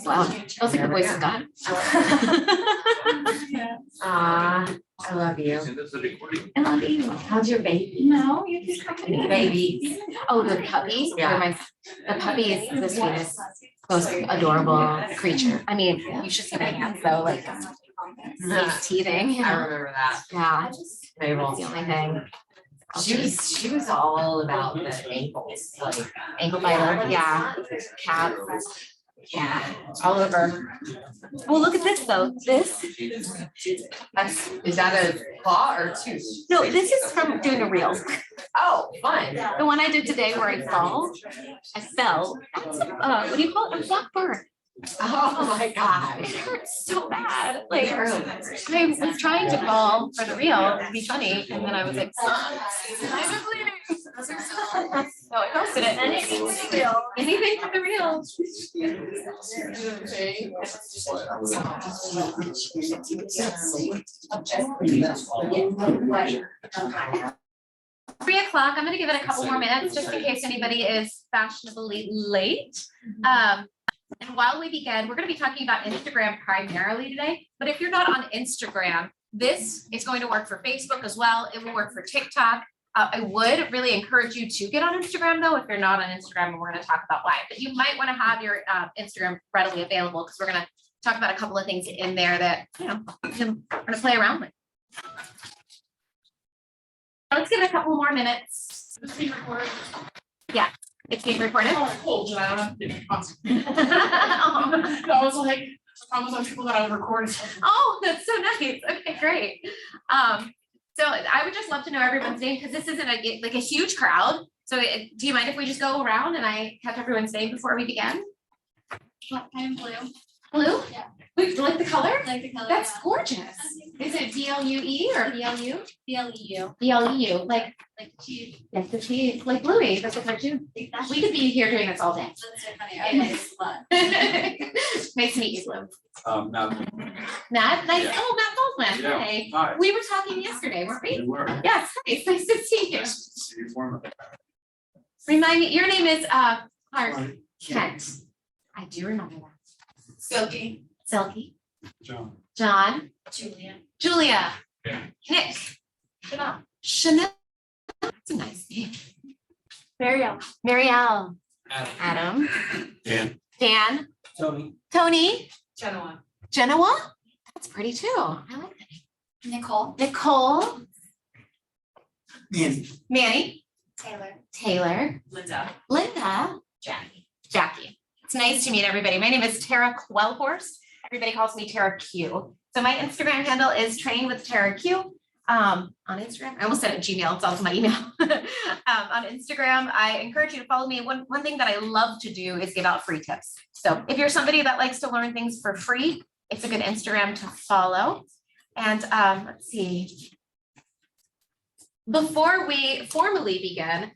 Wow, feels like the voice of God. I love you. I love you. How's your baby? No, you're just company. Baby. Oh, the puppy? Yeah. The puppy is the sweetest, most adorable creature. I mean, you should see my hands though, like he's teething. You I know? remember that. Yeah, Mabel. that's the only thing. She was all about the ankles, like Ankle biter, yeah. Cats. yeah, all over. Well, look at this though. This, Is that a claw or tooth? no, this is from doing a reel. Oh, fun. The one I did today where I fell. That's what do you call it? A black bird. Oh my It gosh. hurts so bad. Like I was trying to fall for the reel to be funny, and then I was like, I'm bleeding. So I posted it. Anything for the reel. Anything for the reel. 3 o'clock. I'm gonna give it a couple more minutes just in case anybody is fashionably late. And while we begin, we're going to be talking about Instagram primarily today, but if you're not on Instagram, this is going to work for Facebook as well. It will work for TikTok. I would really encourage you to get on Instagram though, if you're not on Instagram, and we're going to talk about why, but you might want to have your Instagram readily available because we're going to talk about a couple of things in there that, you know, we're going to play around with. Let's give it a couple more minutes. Yeah. It's being recorded. Oh, cool. So I don't have to be constant. I was like, I promised on people that I would record. Oh, that's so nice. Okay, great. So I would just love to know everyone's name because this isn't like a huge crowd. So do you mind if we just go around and I catch everyone's name before we begin? I'm blue. Blue? Yeah. Wait, do you like the color? Like the color. That's gorgeous. Is it BLUE or BLU? BLEU. BLEU, like cheese. the cheese, like Bluey. That's a cartoon. Exactly. We could be here doing this all day. That's so funny. Okay, it's fun. Nice to meet you, Blue. Matt. Matt, nice. Yeah. Oh, Matt Goldman. Yeah. Hey. Hi. We were talking yesterday, weren't we? You were. Yes, nice to see you. Nice to see you formally. Remind me, your name is Kent. I do remember that. Silky. Silky. John. John. Julia. Julia. Yeah. Nick. Chanel. Chanel. That's a nice name. Marielle. Marielle. Adam. Dan. Dan. Tony. Tony. Genoa. Genoa. That's pretty too. I like that name. Nicole. Nicole. Manny. Manny. Taylor. Taylor. Linda. Linda. Jackie. Jackie. It's nice to meet everybody. My name is Tara Quellhorst. Everybody calls me Tara Q. So my Instagram handle is Train with Tara Q. On Instagram, I almost said it Gmail, it's also my email. On Instagram, I encourage you to follow me. One thing that I love to do is give out free tips. So if you're somebody that likes to learn things for free, it's a good Instagram to follow. And let's see. Before we formally begin,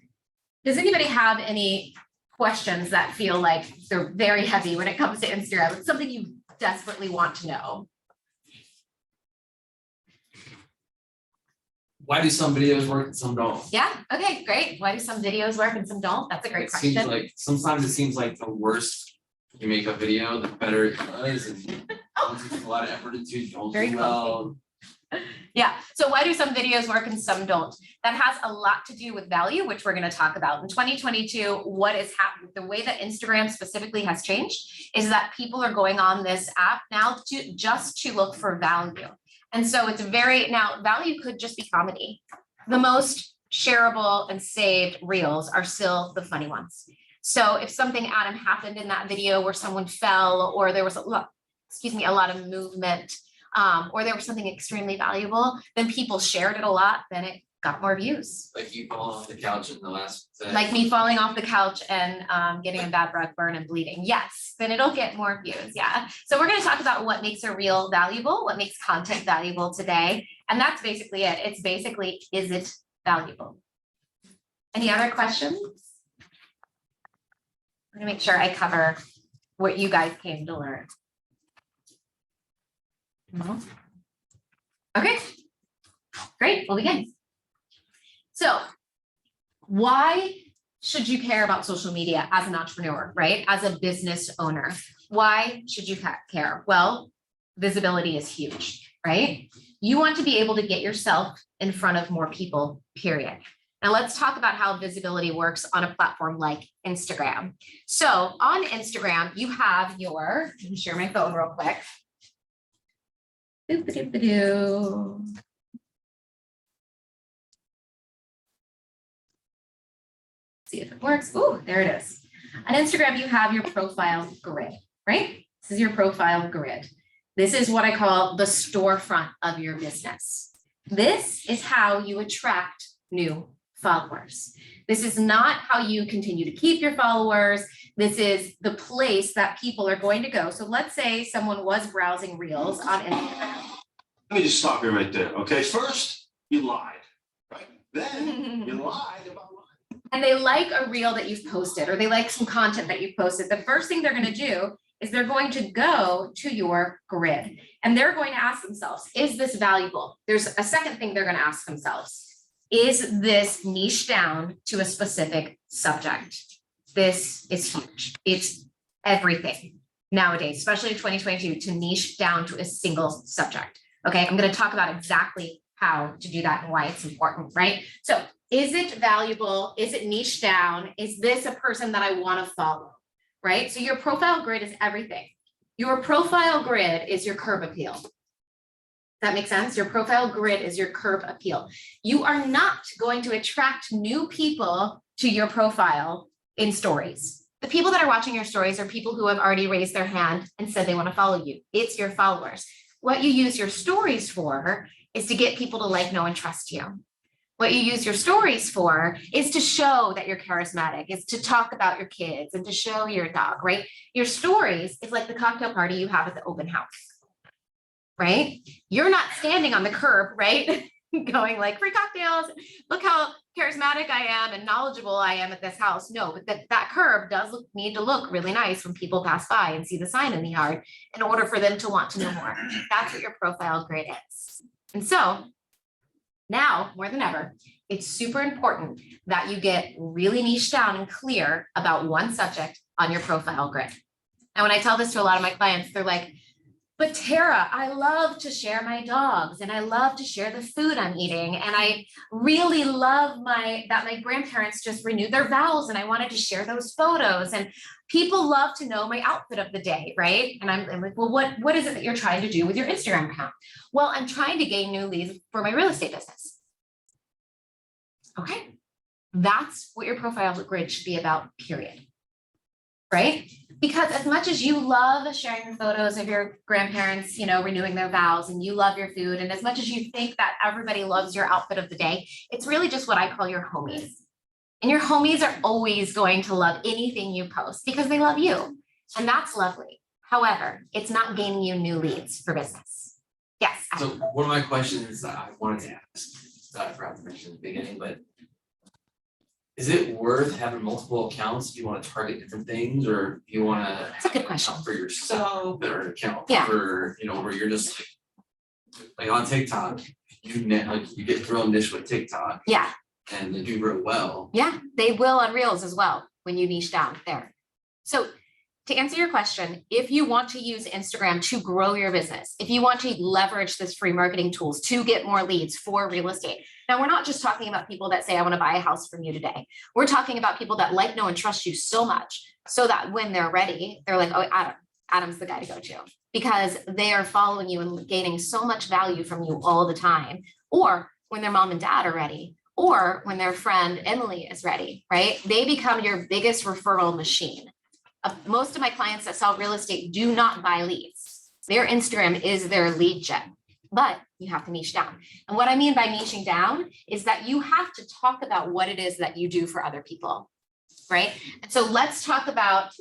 does anybody have any questions that feel like they're very heavy when it comes to Instagram? It's something you desperately want to know. Why do some videos work and some don't? Yeah, okay, great. Why do some videos work and some don't? That's a great It seems question. like sometimes it seems like the worse you make a video, the better it does, and ones you put a lot of effort into don't Very do well. Yeah, so why do some videos work and some don't? That has a lot to do with value, which we're going to talk about. In 2022, what is happening, the way that Instagram specifically has changed is that people are going on this app now to just to look for value. And so it's now value could just be comedy. The most shareable and saved reels are still the funny ones. So if something Adam happened in that video where someone fell or there was a lot of movement, or there was something extremely valuable, then people shared it a lot, then it got more views. Like you fall off the couch in the last. Like me falling off the couch and getting a bad breath burn and bleeding. Yes, then it'll get more views. Yeah. So we're going to talk about what makes a reel valuable, what makes content valuable today. And that's basically it. It's basically, is it valuable? Any other questions? I'm going to make sure I cover what you guys came to learn. No? Okay, great, we'll begin. So why should you care about social media as an entrepreneur, right? As a business owner? Why should you care? Well, visibility is huge, right? You want to be able to get yourself in front of more people, period. Now let's talk about how visibility works on a platform like Instagram. So on Instagram, you have your, let me share my phone real quick. Boop-a-doop-a-doo. See if it works. Oh, there it is. On Instagram, you have your profile grid, right? This is your profile grid. This is what I call the storefront of your business. This is how you attract new followers. This is not how you continue to keep your followers. This is the place that people are going to go. So let's say someone was browsing Reels on Instagram. Let me just stop you right there, okay? First, you lied, right? Then you lied about lying. And they like a reel that you've posted, or they like some content that you've posted. The first thing they're going to do is they're going to go to your grid and they're going to ask themselves, is this valuable? There's a second thing they're going to ask themselves. Is this niche down to a specific subject? This is huge. It's everything nowadays, especially in 2022, to niche down to a single subject. Okay, I'm going to talk about exactly how to do that and why it's important, right? So is it valuable? Is it niche down? Is this a person that I want to follow, right? So your profile grid is everything. Your profile grid is your curb appeal. That makes sense? Your profile grid is your curb appeal. You are not going to attract new people to your profile in stories. The people that are watching your stories are people who have already raised their hand and said they want to follow you. It's your followers. What you use your stories for is to get people to like, know, and trust you. What you use your stories for is to show that you're charismatic, is to talk about your kids and to show your dog, right? Your stories is like the cocktail party you have at the open house, right? You're not standing on the curb, right? Going like free cocktails, look how charismatic I am and knowledgeable I am at this house. No, but that curb does need to look really nice when people pass by and see the sign in the yard in order for them to want to know more. That's what your profile grid is. And so now more than ever, it's super important that you get really niche down and clear about one subject on your profile grid. And when I tell this to a lot of my clients, they're like, but Tara, I love to share my dogs and I love to share the food I'm eating. And I really love that my grandparents just renewed their vows and I wanted to share those photos. And people love to know my outfit of the day, right? And I'm like, well, what is it that you're trying to do with your Instagram account? Well, I'm trying to gain new leads for my real estate business. Okay, that's what your profile grid should be about, period. Right? Because as much as you love sharing photos of your grandparents, renewing their vows and you love your food, and as much as you think that everybody loves your outfit of the day, it's really just what I call your homies. And your homies are always going to love anything you post because they love you. And that's lovely. However, it's not gaining you new leads for business. Yes. So one of my questions that I wanted to ask, I forgot to mention at the beginning, but is it worth having multiple accounts if you want to target different things, or if you want to That's a good question. account for yourself or an account Yeah. for, where you're just like on TikTok, you get real niche with TikTok Yeah. and they do real well. Yeah, they will on Reels as well when you niche down there. So to answer your question, if you want to use Instagram to grow your business, if you want to leverage this free marketing tools to get more leads for real estate. Now, we're not just talking about people that say, I want to buy a house from you today. We're talking about people that like, know, and trust you so much so that when they're ready, they're like, oh, Adam's the guy to go to, because they are following you and gaining so much value from you all the time. Or when their mom and dad are ready, or when their friend Emily is ready, right? They become your biggest referral machine. Most of my clients that sell real estate do not buy leads. Their Instagram is their lead gen, but you have to niche down. And what I mean by niching down is that you have to talk about what it is that you do for other people, right? And so let's talk about,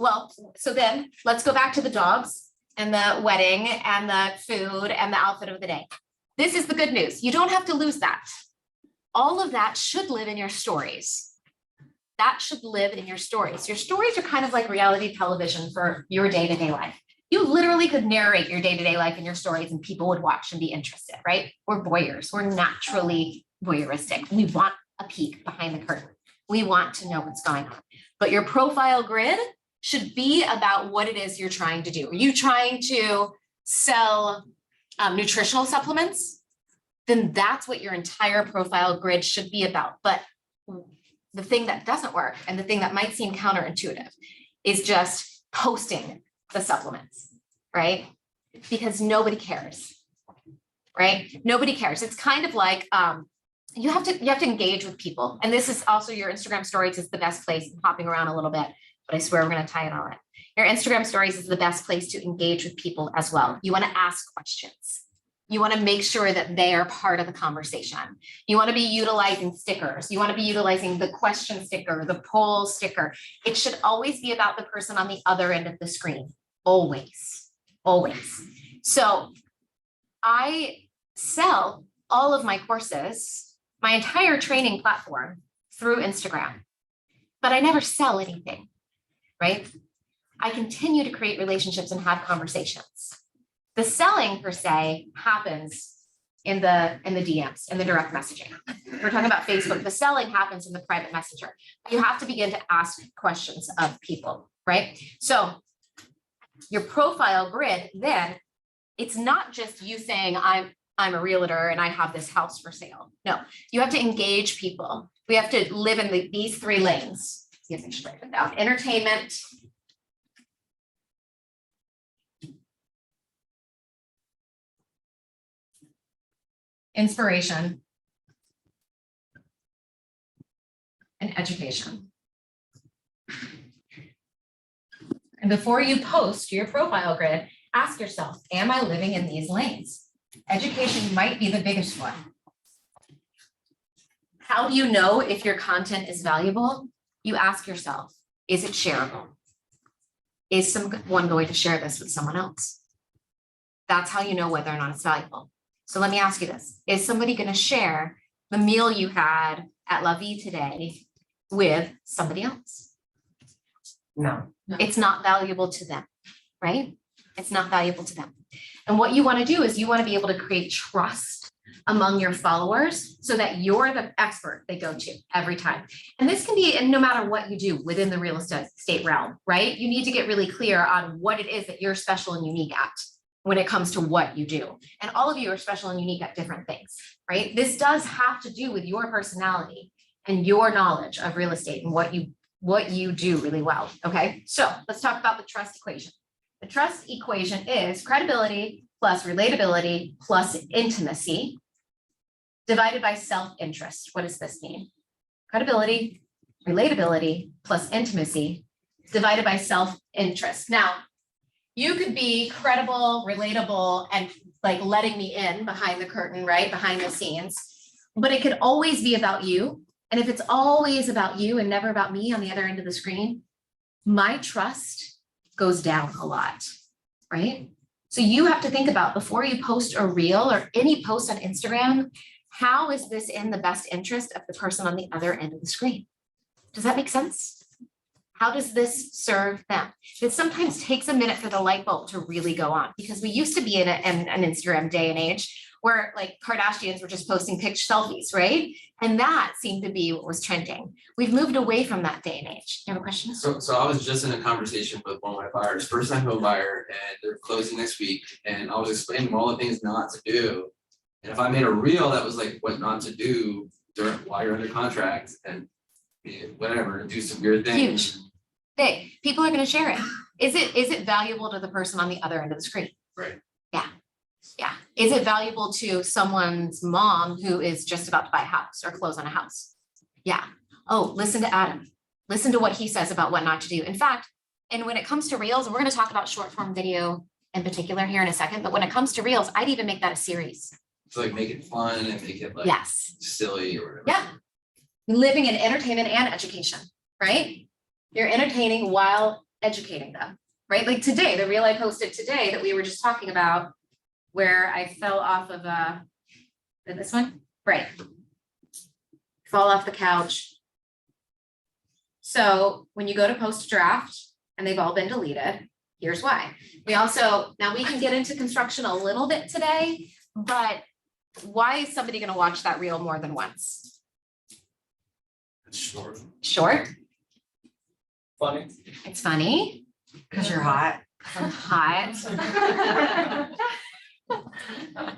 then let's go back to the dogs and the wedding and the food and the outfit of the day. This is the good news. You don't have to lose that. All of that should live in your stories. That should live in your stories. Your stories are kind of like reality television for your day-to-day life. You literally could narrate your day-to-day life in your stories and people would watch and be interested, right? We're voyeurs. We're naturally voyeuristic. We want a peek behind the curtain. We want to know what's going on. But your profile grid should be about what it is you're trying to do. Are you trying to sell nutritional supplements? Then that's what your entire profile grid should be about. But the thing that doesn't work and the thing that might seem counterintuitive is just posting the supplements, right? Because nobody cares, right? Nobody cares. It's kind of like you have to engage with people. And this is also your Instagram stories is the best place. I'm hopping around a little bit, but I swear we're going to tie it all in. Your Instagram stories is the best place to engage with people as well. You want to ask questions. You want to make sure that they are part of the conversation. You want to be utilizing stickers. You want to be utilizing the question sticker, the poll sticker. It should always be about the person on the other end of the screen. Always, always. So I sell all of my courses, my entire training platform through Instagram, but I never sell anything, right? I continue to create relationships and have conversations. The selling per se happens in the DMs, in the direct messaging. We're talking about Facebook. The selling happens in the private messenger. You have to begin to ask questions of people, right? So your profile grid, then it's not just you saying I'm a realtor and I have this house for sale. No, you have to engage people. We have to live in these three lanes. See if I should write it down. Entertainment, inspiration, and education. And before you post your profile grid, ask yourself, am I living in these lanes? Education might be the biggest one. How do you know if your content is valuable? You ask yourself, is it shareable? Is someone going to share this with someone else? That's how you know whether or not it's valuable. So let me ask you this. Is somebody going to share the meal you had at La Vie today with somebody else? No. It's not valuable to them, right? It's not valuable to them. And what you want to do is you want to be able to create trust among your followers so that you're the expert they go to every time. And this can be, and no matter what you do within the real estate realm, right? You need to get really clear on what it is that you're special and unique at when it comes to what you do. And all of you are special and unique at different things, right? This does have to do with your personality and your knowledge of real estate and what you do really well, okay? So let's talk about the trust equation. The trust equation is credibility plus relatability plus intimacy divided by self-interest. What does this mean? Credibility, relatability plus intimacy divided by self-interest. Now, you could be credible, relatable, and like letting me in behind the curtain, right? Behind the scenes, but it could always be about you. And if it's always about you and never about me on the other end of the screen, my trust goes down a lot, right? So you have to think about before you post a reel or any post on Instagram, how is this in the best interest of the person on the other end of the screen? Does that make sense? How does this serve them? It sometimes takes a minute for the light bulb to really go on because we used to be in an Instagram day and age where like Kardashians were just posting picture selfies, right? And that seemed to be what was trending. We've moved away from that day and age. You have a question? So I was just in a conversation with one of my buyers, first time home buyer, and they're closing next week. And I was explaining all the things not to do. And if I made a reel that was like what not to do while you're under contract and whatever, do some weird things. Huge. Big. People are going to share it. Is it valuable to the person on the other end of the screen? Right. Yeah. Yeah. Is it valuable to someone's mom who is just about to buy a house or close on a house? Yeah. Oh, listen to Adam. Listen to what he says about what not to do. In fact, and when it comes to reels, and we're going to talk about short form video in particular here in a second, but when it comes to reels, I'd even make that a series. So like make it fun and make it like Yes. silly or whatever. Yeah. Living in entertainment and education, right? You're entertaining while educating them, right? Like today, the reel I posted today that we were just talking about where I fell off of this one, right? Fall off the couch. So when you go to post a draft and they've all been deleted, here's why. Now we can get into construction a little bit today, but why is somebody going to watch that reel more than once? It's short. Short, Funny. it's funny, Cause you're hot. I'm hot.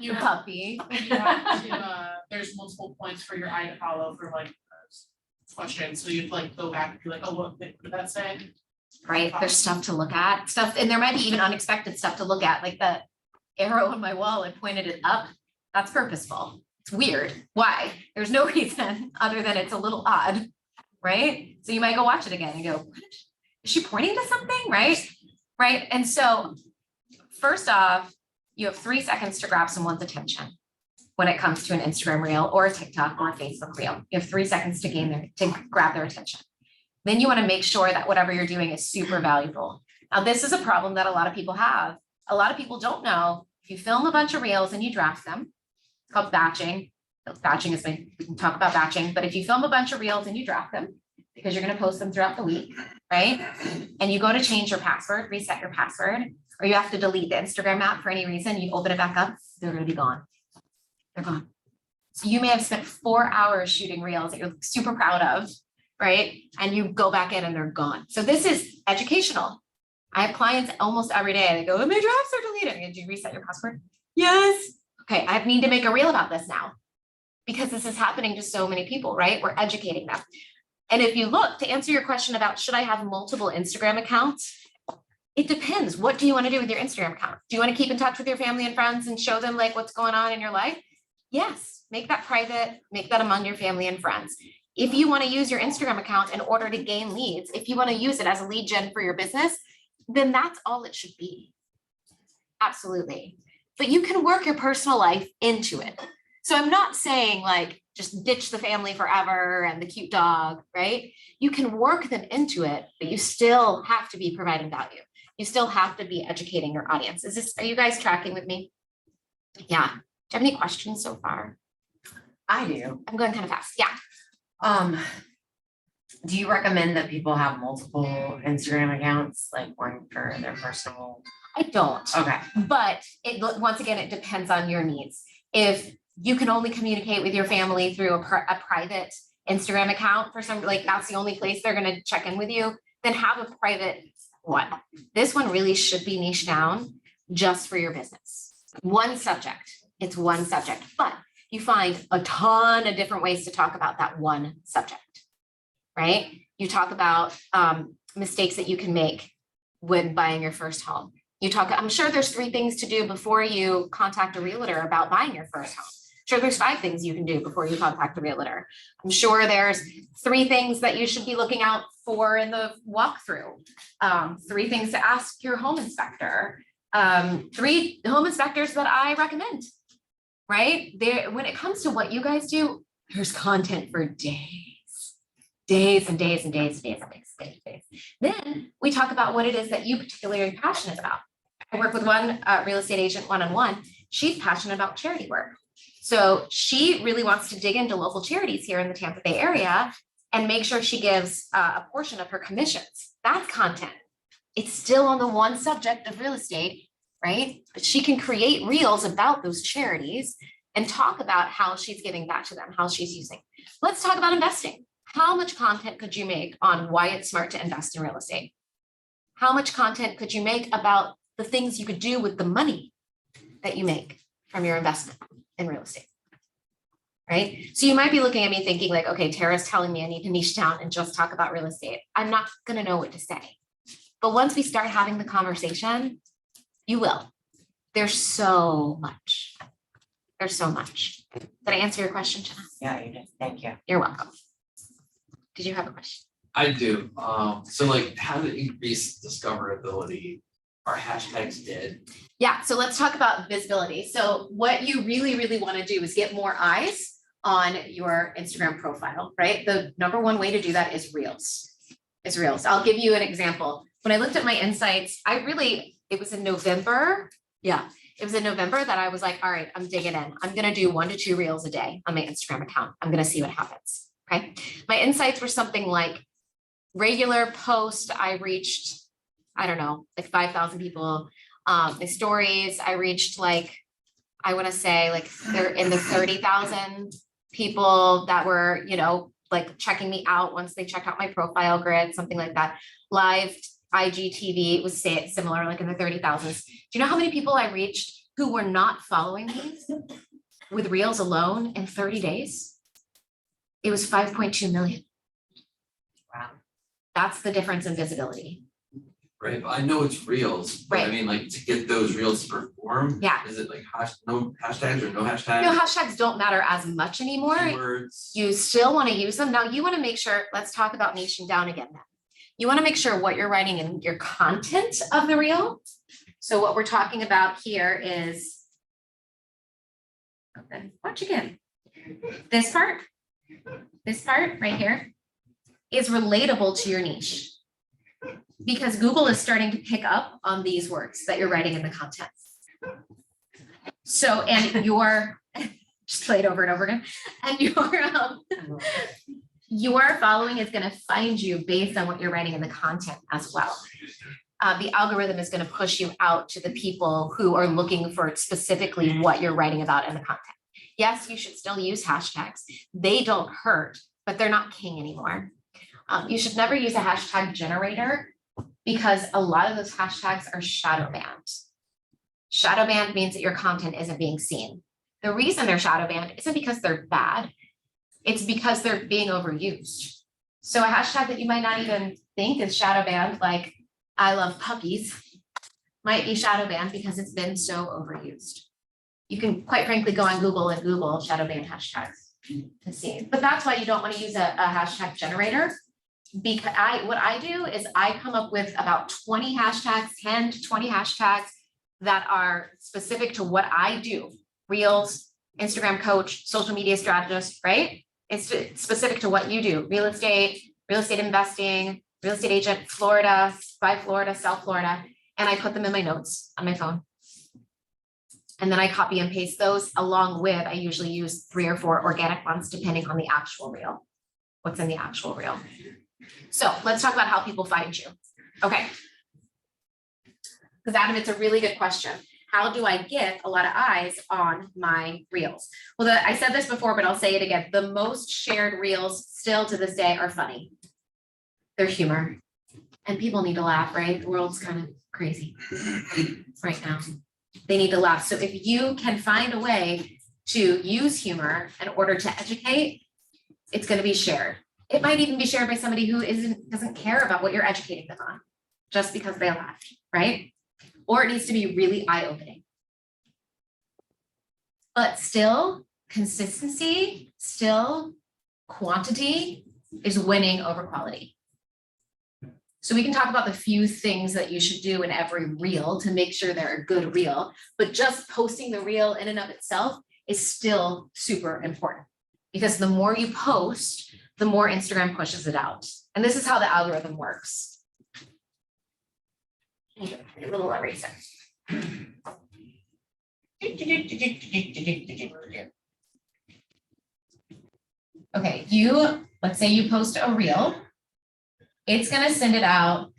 You puppy. You have to, there's multiple points for your eye to follow for like questions, so you have to like go back and be like, oh, what did that say? Right, there's stuff to look at, stuff, and there might be even unexpected stuff to look at, like the arrow on my wall, I pointed it up. That's purposeful. It's weird. Why? There's no reason other than it's a little odd, right? So you might go watch it again and go, what? Is she pointing to something, right? Right, and so first off, you have 3 seconds to grab someone's attention when it comes to an Instagram reel or a TikTok or a Facebook reel. You have 3 seconds to grab their attention. Then you want to make sure that whatever you're doing is super valuable. Now, this is a problem that a lot of people have. A lot of people don't know, if you film a bunch of reels and you draft them, it's called batching. Batching is like, we can talk about batching, but if you film a bunch of reels and you draft them, because you're going to post them throughout the week, right? And you go to change your password, reset your password, or you have to delete the Instagram app for any reason, you open it back up, they're going to be gone. They're gone. So you may have spent 4 hours shooting reels that you're super proud of, right? And you go back in and they're gone. So this is educational. I have clients almost every day. They go, oh, my drafts are deleted. Did you reset your password? Yes. Okay, I need to make a reel about this now because this is happening to so many people, right? We're educating them. And if you look, to answer your question about should I have multiple Instagram accounts? It depends. What do you want to do with your Instagram account? Do you want to keep in touch with your family and friends and show them like what's going on in your life? Yes, make that private, make that among your family and friends. If you want to use your Instagram account in order to gain leads, if you want to use it as a lead gen for your business, then that's all it should be. Absolutely. But you can work your personal life into it. So I'm not saying like, just ditch the family forever and the cute dog, right? You can work them into it, but you still have to be providing value. You still have to be educating your audience. Are you guys tracking with me? Yeah. Do you have any questions so far? I do. I'm going kind of fast. Yeah. Do you recommend that people have multiple Instagram accounts, like one for their personal? I don't. Okay. But once again, it depends on your needs. If you can only communicate with your family through a private Instagram account for some, like that's the only place they're gonna check in with you, then have a private one. This one really should be niche down just for your business. One subject, it's one subject, but you find a ton of different ways to talk about that one subject, right? You talk about mistakes that you can make when buying your first home. I'm sure there's 3 things to do before you contact a realtor about buying your first home. Sure, there's 5 things you can do before you contact a realtor. I'm sure there's 3 things that you should be looking out for in the walkthrough. 3 things to ask your home inspector. 3 home inspectors that I recommend, right? When it comes to what you guys do, there's content for days and days and days and days and days and days. Then we talk about what it is that you particularly are passionate about. I work with one real estate agent one-on-one. She's passionate about charity work. So she really wants to dig into local charities here in the Tampa Bay area and make sure she gives a portion of her commissions. That's content. It's still on the one subject of real estate, right? But she can create reels about those charities and talk about how she's giving back to them, how she's using. Let's talk about investing. How much content could you make on why it's smart to invest in real estate? How much content could you make about the things you could do with the money that you make from your investment in real estate? Right? So you might be looking at me thinking like, okay, Tara's telling me I need to niche down and just talk about real estate. I'm not going to know what to say. But once we start having the conversation, you will. There's so much. There's so much. Did I answer your question, Jenna? Yeah, you did. Thank you. You're welcome. Did you have a question? I do. So like how to increase discoverability? Are hashtags dead? Yeah, so let's talk about visibility. So what you really, really want to do is get more eyes on your Instagram profile, right? The number one way to do that is Reels. I'll give you an example. When I looked at my insights, it was in November. Yeah, it was in November that I was like, all right, I'm digging in. I'm going to do 1 to 2 Reels a day on my Instagram account. I'm going to see what happens. Okay. My insights were something like regular post. I reached, I don't know, like 5,000 people. My stories, I reached like, I want to say like they're in the 30,000 people that were, like checking me out once they check out my profile grid, something like that. Live IGTV was similar, like in the 30,000s. Do you know how many people I reached who were not following me with Reels alone in 30 days? It was 5.2 million. Wow. That's the difference in visibility. Right, but I know it's reels, but I Right. mean, like, to get those reels to perform. Yeah. Is it like no hashtags or no hashtags? No, hashtags don't matter as much anymore. Keywords? You still want to use them. Now you want to make sure, let's talk about niching down again then. You want to make sure what you're writing in your content of the reel. So what we're talking about here is, okay, watch again. This part right here is relatable to your niche. Because Google is starting to pick up on these words that you're writing in the content. So, and your, just play it over and over again, and your following is gonna find you based on what you're writing in the content as well. The algorithm is gonna push you out to the people who are looking for specifically what you're writing about in the content. Yes, you should still use hashtags. They don't hurt, but they're not king anymore. You should never use a hashtag generator because a lot of those hashtags are shadow banned. Shadow banned means that your content isn't being seen. The reason they're shadow banned isn't because they're bad. It's because they're being overused. So a hashtag that you might not even think is shadow banned, like I love puppies, might be shadow banned because it's been so overused. You can quite frankly go on Google and Google shadow banned hashtags to see. But that's why you don't want to use a hashtag generator. Because what I do is I come up with about 20 hashtags, 10 to 20 hashtags that are specific to what I do. Reels, Instagram coach, social media strategist, right? It's specific to what you do. Real estate investing, real estate agent, Florida, by Florida, South Florida. And I put them in my notes on my phone. And then I copy and paste those along with, I usually use 3 or 4 organic ones depending on the actual reel. What's in the actual reel. So let's talk about how people find you. Okay. Because Adam, it's a really good question. How do I get a lot of eyes on my reels? Well, I said this before, but I'll say it again. The most shared reels still to this day are funny. They're humor. And people need to laugh, right? The world's kind of crazy right now. They need to laugh. So if you can find a way to use humor in order to educate, it's going to be shared. It might even be shared by somebody who doesn't care about what you're educating them on, just because they laughed, right? Or it needs to be really eye-opening. But still, consistency, still quantity is winning over quality. So we can talk about the few things that you should do in every reel to make sure they're a good reel, but just posting the reel in and of itself is still super important. Because the more you post, the more Instagram pushes it out. And this is how the algorithm works. A little eraser. Okay, let's say you post a reel. It's gonna send it out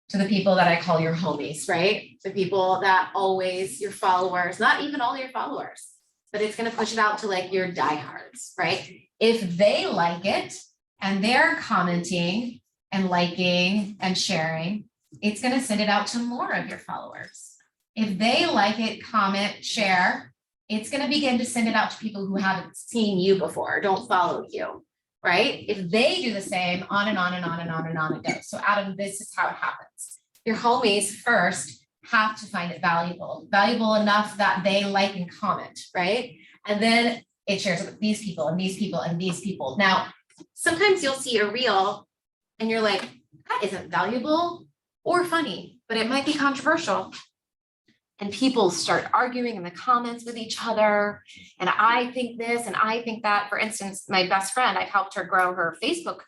to the people that I call your homies, right? The people that always, your followers, not even all your followers, but it's gonna push it out to like your diehards, right? If they like it and they're commenting and liking and sharing, it's going to send it out to more of your followers. If they like it, comment, share, it's going to begin to send it out to people who haven't seen you before, don't follow you, right? If they do the same, on and on and on and on and on it goes. So Adam, this is how it happens. Your homies first have to find it valuable enough that they like and comment, right? And then it shares with these people and these people and these people. Now, sometimes you'll see a reel and you're like, that isn't valuable or funny, but it might be controversial. And people start arguing in the comments with each other. And I think this and I think that. For instance, my best friend, I've helped her grow her Facebook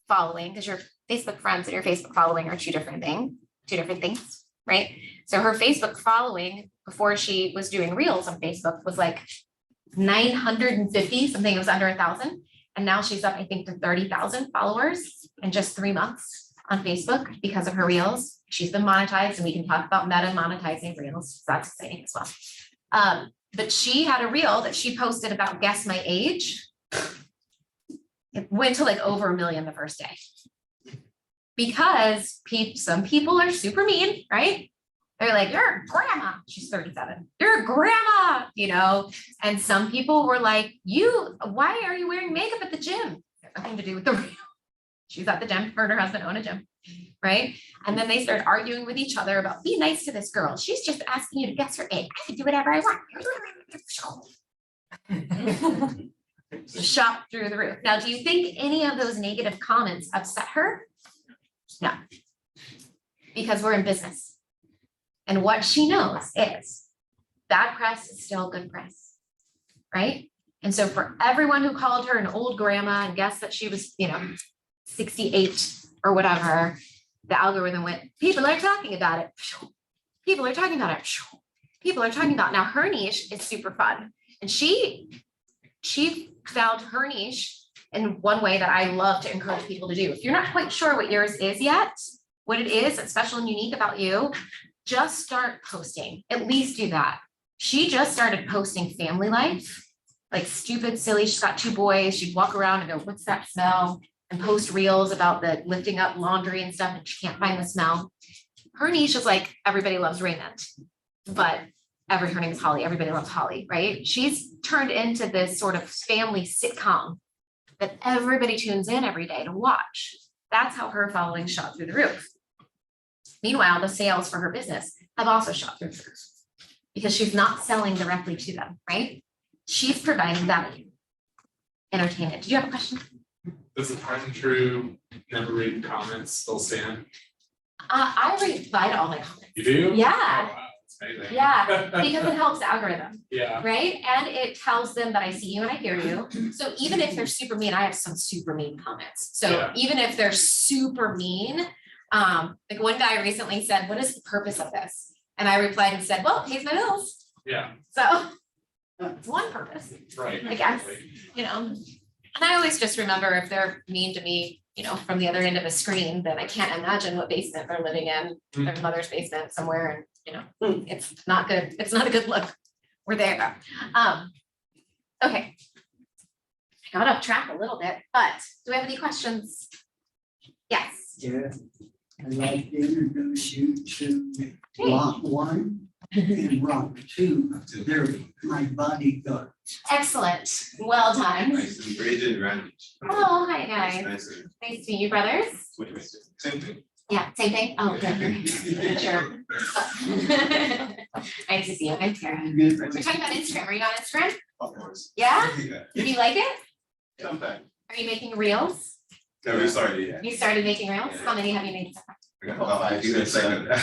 following, because your Facebook friends and your Facebook following are two different things, right? So her Facebook following before she was doing reels on Facebook was like 950, something. It was under 1,000. And now she's up, I think, to 30,000 followers in just 3 months on Facebook because of her reels. She's been monetized, and we can talk about meta monetizing reels. That's exciting as well. But she had a reel that she posted about guess my age. It went to like over 1 million the first day. Because some people are super mean, right? They're like, you're a grandma. She's 37. You're a grandma, you know? And some people were like, why are you wearing makeup at the gym? Nothing to do with the real. She's at the gym, her and her husband own a gym, right? And then they start arguing with each other about, be nice to this girl. She's just asking you to guess her age. I can do whatever I want. Shot through the roof. Now, do you think any of those negative comments upset her? No. Because we're in business. And what she knows is bad press is still good press, right? And so for everyone who called her an old grandma and guessed that she was, 68 or whatever, the algorithm went, people are talking about it. People are talking about it. People are talking about it. Now her niche is super fun. And she found her niche in one way that I love to encourage people to do. If you're not quite sure what yours is yet, what it is that's special and unique about you, just start posting. At least do that. She just started posting family life, like stupid, silly. She's got 2 boys. She'd walk around and go, what's that smell? And post reels about the lifting up laundry and stuff, and she can't find the smell. Her niche is like, everybody loves Raymond, but her name is Holly. Everybody loves Holly, right? She's turned into this sort of family sitcom that everybody tunes in every day to watch. That's how her following shot through the roof. Meanwhile, the sales for her business have also shot through the roof because she's not selling directly to them, right? She's providing value. Entertainment. Did you have a question? Does the tried and true never read comments still stand? I reply to all my comments. You do? Yeah. Oh, wow, that's amazing. Yeah, because it helps the algorithm, Yeah, right? And it tells them that I see you and I hear you. So even if they're super mean, I have some super mean comments. So Yeah. even if they're super mean, like one guy recently said, what is the purpose of this? And I replied and said, well, it pays my bills. yeah, So it's one purpose, right. I guess. exactly. And I always just remember if they're mean to me, from the other end of a screen, then I can't imagine what basement they're living in, their mother's basement somewhere, and it's not good. It's not a good look. We're there. Okay. I got off track a little bit, but do we have any questions? Yes. Yeah, I'd like to introduce you to lot 1 and lot 2. They're my bodyguard. Excellent. Well done. Nice to meet you, Randy. Oh, hi guys. Nice to Nice to meet you, brothers. wait, same thing. Yeah, same thing. Oh, good. Sure. Nice to see you. Nice Kara. Good. We're talking about Instagram. Are you on Instagram? Of course. Yeah? Yeah. Do you like it? Come back. Are you making reels? No, we started, yeah. You started making reels? How many have you made so far? We got about 5, 6, 7. About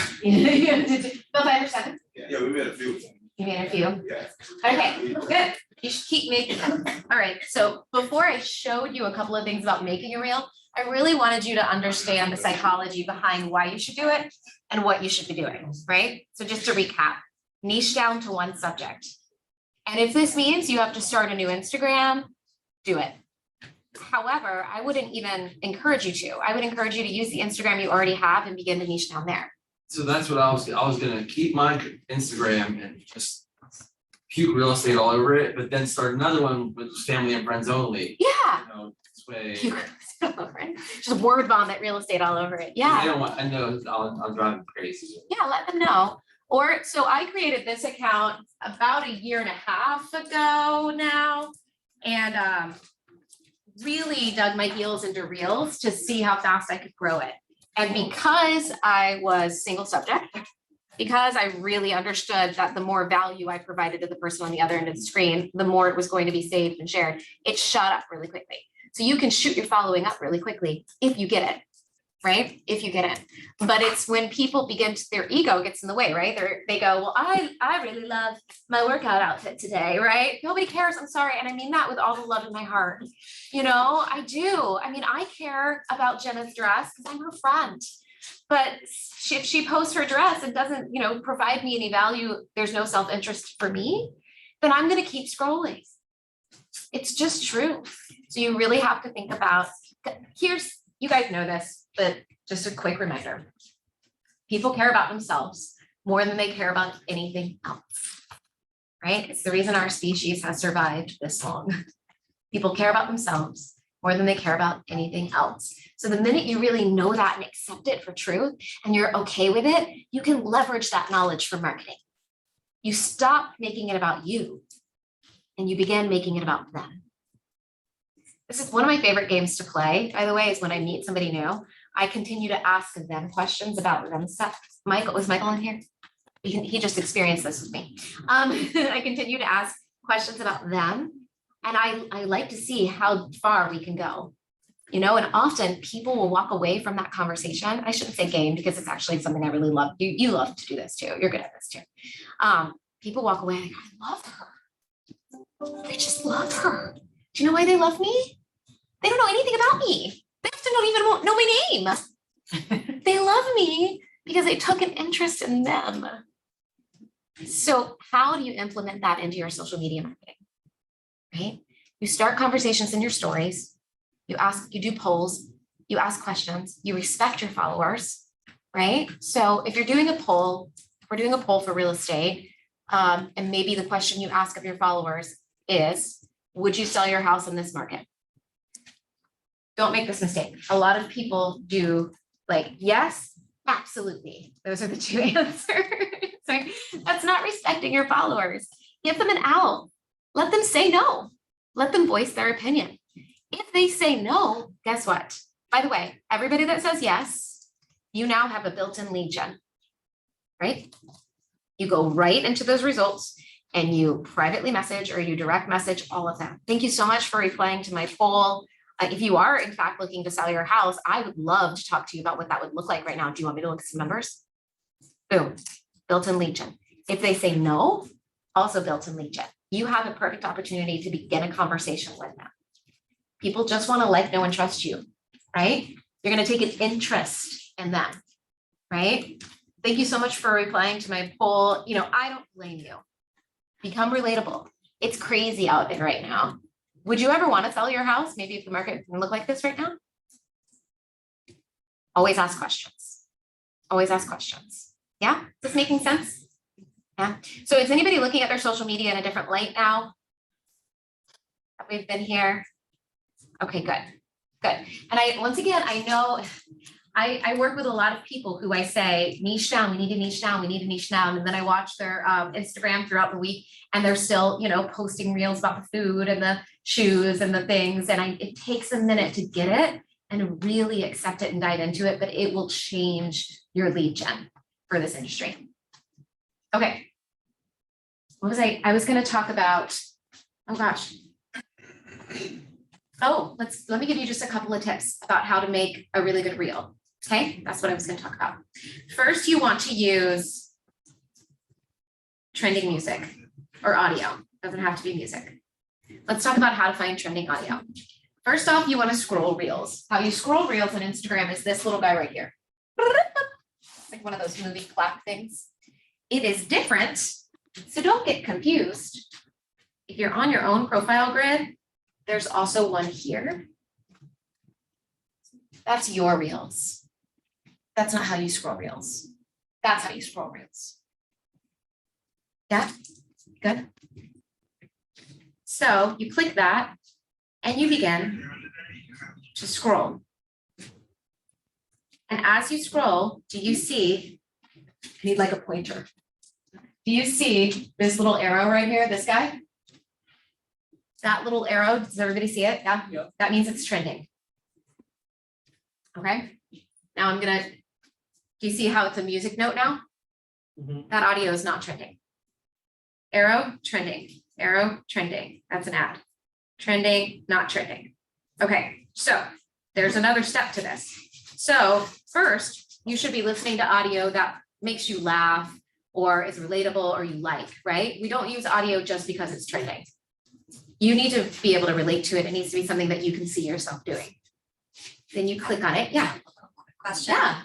5 or 7? Yeah, we made a few. You made a few. Yeah. Okay, good. You should keep making them. All right, so before I showed you a couple of things about making a reel, I really wanted you to understand the psychology behind why you should do it and what you should be doing, right? So just to recap, niche down to one subject. And if this means you have to start a new Instagram, do it. However, I wouldn't even encourage you to. I would encourage you to use the Instagram you already have and begin to niche down there. So that's what I was gonna keep my Instagram and just puke real estate all over it, but then start another one with just family and friends only. Yeah. This way. Just word vomit real estate all over it. I Yeah. don't want, I know I'll drive them crazy. Yeah, let them know. Or, so I created this account about 1.5 years ago now. And really dug my heels into reels to see how fast I could grow it. And because I was single subject, because I really understood that the more value I provided to the person on the other end of the screen, the more it was going to be saved and shared, it shot up really quickly. So you can shoot your following up really quickly if you get it, right? If you get it. But it's when people begin to, their ego gets in the way, right? They go, well, I really love my workout outfit today, right? Nobody cares, I'm sorry. And I mean that with all the love in my heart. I do. I mean, I care about Jenna's dress because I'm her friend. But if she posts her dress and doesn't, provide me any value, there's no self-interest for me, then I'm going to keep scrolling. It's just true. So you really have to think about, you guys know this, but just a quick reminder. People care about themselves more than they care about anything else, right? It's the reason our species has survived this long. People care about themselves more than they care about anything else. So the minute you really know that and accept it for truth and you're okay with it, you can leverage that knowledge for marketing. You stop making it about you and you begin making it about them. This is one of my favorite games to play, by the way, is when I meet somebody new, I continue to ask them questions about themselves. Was Michael in here? He just experienced this with me. I continue to ask questions about them. And I like to see how far we can go, and often people will walk away from that conversation. I shouldn't say game because it's actually something I really love. You love to do this too. You're good at this too. People walk away and go, I love her. They just love her. Do you know why they love me? They don't know anything about me. They often don't even know my name. They love me because I took an interest in them. So how do you implement that into your social media marketing? Right? You start conversations in your stories, you do polls, you ask questions, you respect your followers, right? So if you're doing a poll, we're doing a poll for real estate, and maybe the question you ask of your followers is, would you sell your house in this market? Don't make this mistake. A lot of people do yes, absolutely. Those are the two answers. Right? That's not respecting your followers. Give them an out. Let them say no. Let them voice their opinion. If they say no, guess what? By the way, everybody that says yes, you now have a built-in lead gen, right? You go right into those results and you privately message or you direct message all of that. Thank you so much for replying to my poll. If you are in fact looking to sell your house, I would love to talk to you about what that would look like right now. Do you want me to look at some numbers? Boom, built-in lead gen. If they say no, also built-in lead gen. You have a perfect opportunity to begin a conversation with them. People just want to know, and trust you, right? You're going to take an interest in them, right? Thank you so much for replying to my poll. I don't blame you. Become relatable. It's crazy out there right now. Would you ever want to sell your house? Maybe if the market can look like this right now? Always ask questions. Always ask questions. Yeah, is this making sense? Yeah. So is anybody looking at their social media in a different light now? That we've been here? Okay, good. Good. And once again, I know I work with a lot of people who I say, niche down, we need to niche down, we need to niche down. And then I watch their Instagram throughout the week and they're still, posting reels about the food and the shoes and the things. And it takes a minute to get it and really accept it and dive into it, but it will change your lead gen for this industry. Okay. What was I was going to talk about, oh gosh. Oh, let me give you just a couple of tips about how to make a really good reel. Okay, that's what I was going to talk about. First, you want to use trending music or audio. Doesn't have to be music. Let's talk about how to find trending audio. First off, you want to scroll reels. How you scroll reels on Instagram is this little guy right here. It's like one of those movie clap things. It is different, so don't get confused. If you're on your own profile grid, there's also one here. That's your reels. That's not how you scroll reels. That's how you scroll reels. Yeah, good. So you click that and you begin to scroll. And as you scroll, do you see, I need like a pointer. Do you see this little arrow right here, this guy? That little arrow, does everybody see it? Yeah, yep. That means it's trending. Okay, now I'm gonna, do you see how it's a music note now? Mm-hmm. That audio is not trending. Arrow, trending, arrow, trending, that's an ad. Trending, not trending. Okay, so there's another step to this. So first, you should be listening to audio that makes you laugh or is relatable or you like, right? We don't use audio just because it's trending. You need to be able to relate to it. It needs to be something that you can see yourself doing. Then you click on it. Yeah. Quick question. Yeah.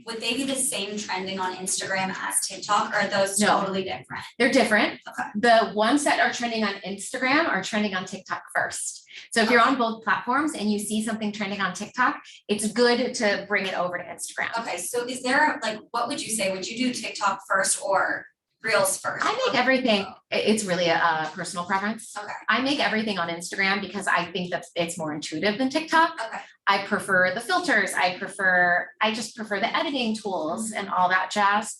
Would they be the same trending on Instagram as TikTok, or are those No. totally different? They're different. Okay. The ones that are trending on Instagram are trending on TikTok first. So if you're on both platforms and you see something trending on TikTok, it's good to bring it over to Instagram. Okay, so is there what would you say? Would you do TikTok first or Reels first? I make everything, it's really a personal preference. Okay, I make everything on Instagram because I think that it's more intuitive than TikTok. okay, I prefer the filters, I just prefer the editing tools and all that jazz.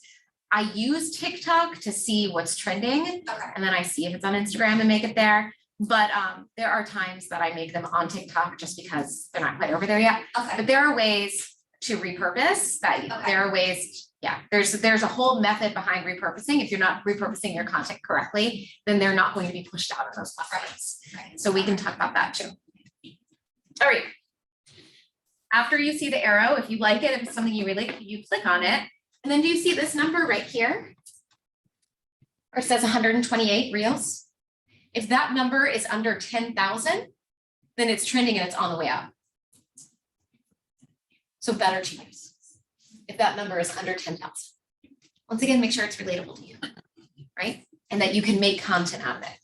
I use TikTok to see what's trending, okay, and then I see if it's on Instagram and make it there. But there are times that I make them on TikTok just because they're not quite over there yet. okay, But there are ways to repurpose that, Okay. there are ways, yeah, there's a whole method behind repurposing. If you're not repurposing your content correctly, then they're not going to be pushed out of those platforms. right. So we can talk about that too. All right. After you see the arrow, if you like it, if it's something you really like, you click on it. And then do you see this number right here? Or it says 128 reels? If that number is under 10,000, then it's trending and it's on the way up. So better to use. If that number is under 10,000. Once again, make sure it's relatable to you, right? And that you can make content out of it.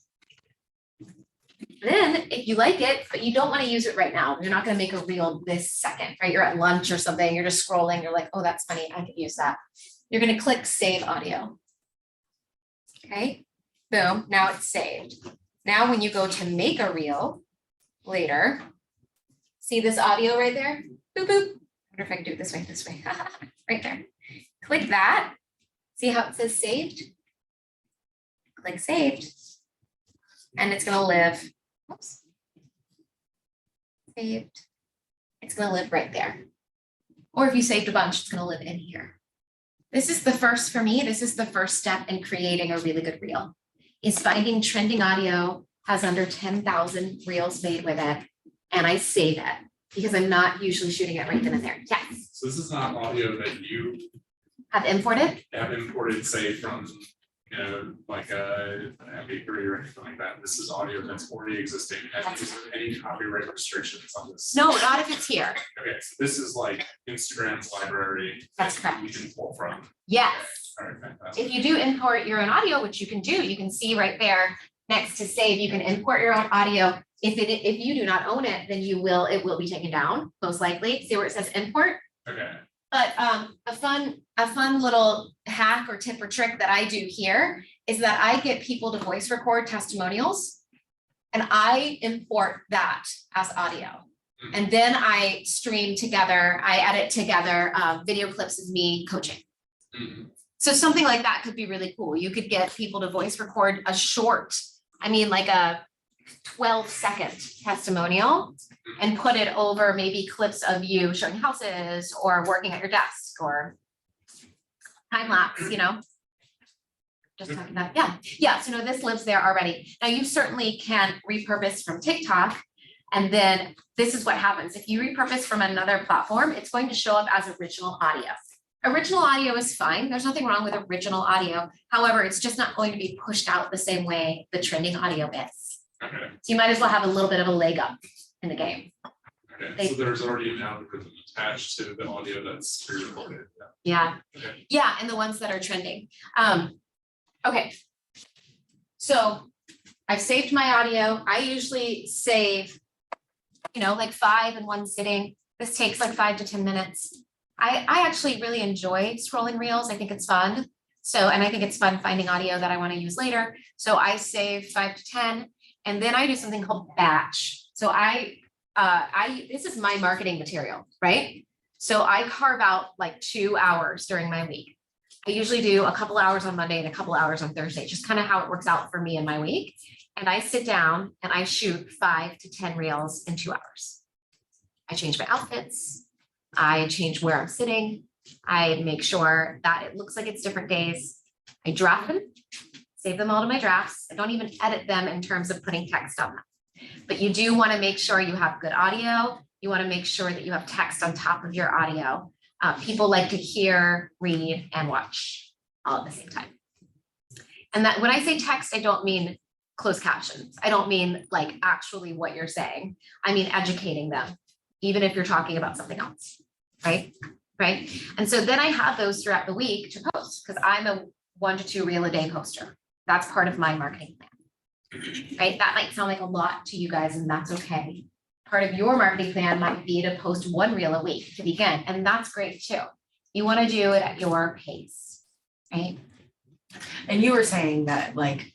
Then, if you like it, but you don't want to use it right now, you're not going to make a reel this second, right? You're at lunch or something, you're just scrolling, you're like, oh, that's funny, I could use that. You're going to click save audio. Okay, boom, now it's saved. Now, when you go to make a reel later, see this audio right there? Boop, boop. I wonder if I can do it this way, right there. Click that. See how it says saved? Click saved. And it's gonna live, whoops. Saved. It's gonna live right there. Or if you saved a bunch, it's gonna live in here. This is the first, for me, this is the first step in creating a really good reel, is finding trending audio, has under 10,000 reels made with it, and I save it because I'm not usually shooting it right then and there. Yes, So this is not audio that you have imported. have imported, say, from, you know, like a MP3 or anything like that. This is audio that's already existing. And is there any copyright restrictions on this? No, not if it's here. Okay, so this is like Instagram's library. That's that correct. You can pull from. Yes. All right, fantastic. If you do import your own audio, which you can do, you can see right there next to save, you can import your own audio. If you do not own it, then it will be taken down, most likely. See where it says import? Okay, But a fun little hack or tip or trick that I do here is that I get people to voice record testimonials and I import that as audio. And then I stream together, I edit together video clips of me coaching. Mhm. So something like that could be really cool. You could get people to voice record a short, like a 12-second testimonial and put it over maybe clips of you showing houses or working at your desk or time lapse, Just talking about, yeah, so no, this lives there already. Now you certainly can repurpose from TikTok. And then this is what happens. If you repurpose from another platform, it's going to show up as original audio. Original audio is fine. There's nothing wrong with original audio. However, it's just not going to be pushed out the same way the trending audio is. okay, So you might as well have a little bit of a leg up in the game. okay. So there's already an algorithm attached to the audio that's pre-recorded. Yeah. Okay. Yeah, and the ones that are trending. Okay. So I've saved my audio. I usually save, like 5 in one sitting. This takes like 5 to 10 minutes. I actually really enjoy scrolling reels. I think it's fun. So, and I think it's fun finding audio that I want to use later. So I save 5 to 10, and then I do something called batch. So this is my marketing material, right? So I carve out like 2 hours during my week. I usually do a couple hours on Monday and a couple hours on Thursday, just kind of how it works out for me in my week. And I sit down and I shoot 5 to 10 reels in 2 hours. I change my outfits. I change where I'm sitting. I make sure that it looks like it's different days. I draft them, save them all to my drafts. I don't even edit them in terms of putting text on them. But you do want to make sure you have good audio. You want to make sure that you have text on top of your audio. People like to hear, read, and watch all at the same time. And that when I say text, I don't mean closed captions. I don't mean like actually what you're saying. I mean educating them, even if you're talking about something else, right? Right. And so then I have those throughout the week to post because I'm a 1 to 2 reel a day poster. That's part of my marketing plan, right? That might sound like a lot to you guys, and that's okay. Part of your marketing plan might be to post 1 reel a week to begin, and that's great too. You want to do it at your pace, right? And you were saying that like,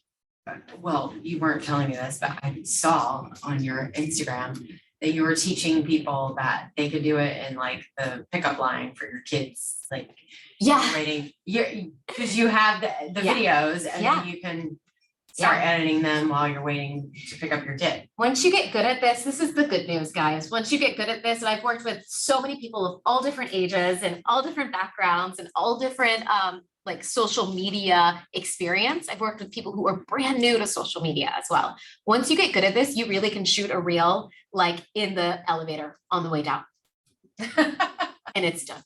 well, you weren't telling me this, but I saw on your Instagram that you were teaching people that they could do it in like the pickup line for your kids, like Yeah, waiting, because you have the Yeah. videos and Yeah. then you can start editing them while you're waiting to pick up your kid. once you get good at this is the good news, guys. Once you get good at this, and I've worked with so many people of all different ages and all different backgrounds and all different like social media experience. I've worked with people who are brand new to social media as well. Once you get good at this, you really can shoot a reel like in the elevator on the way down. And it's done.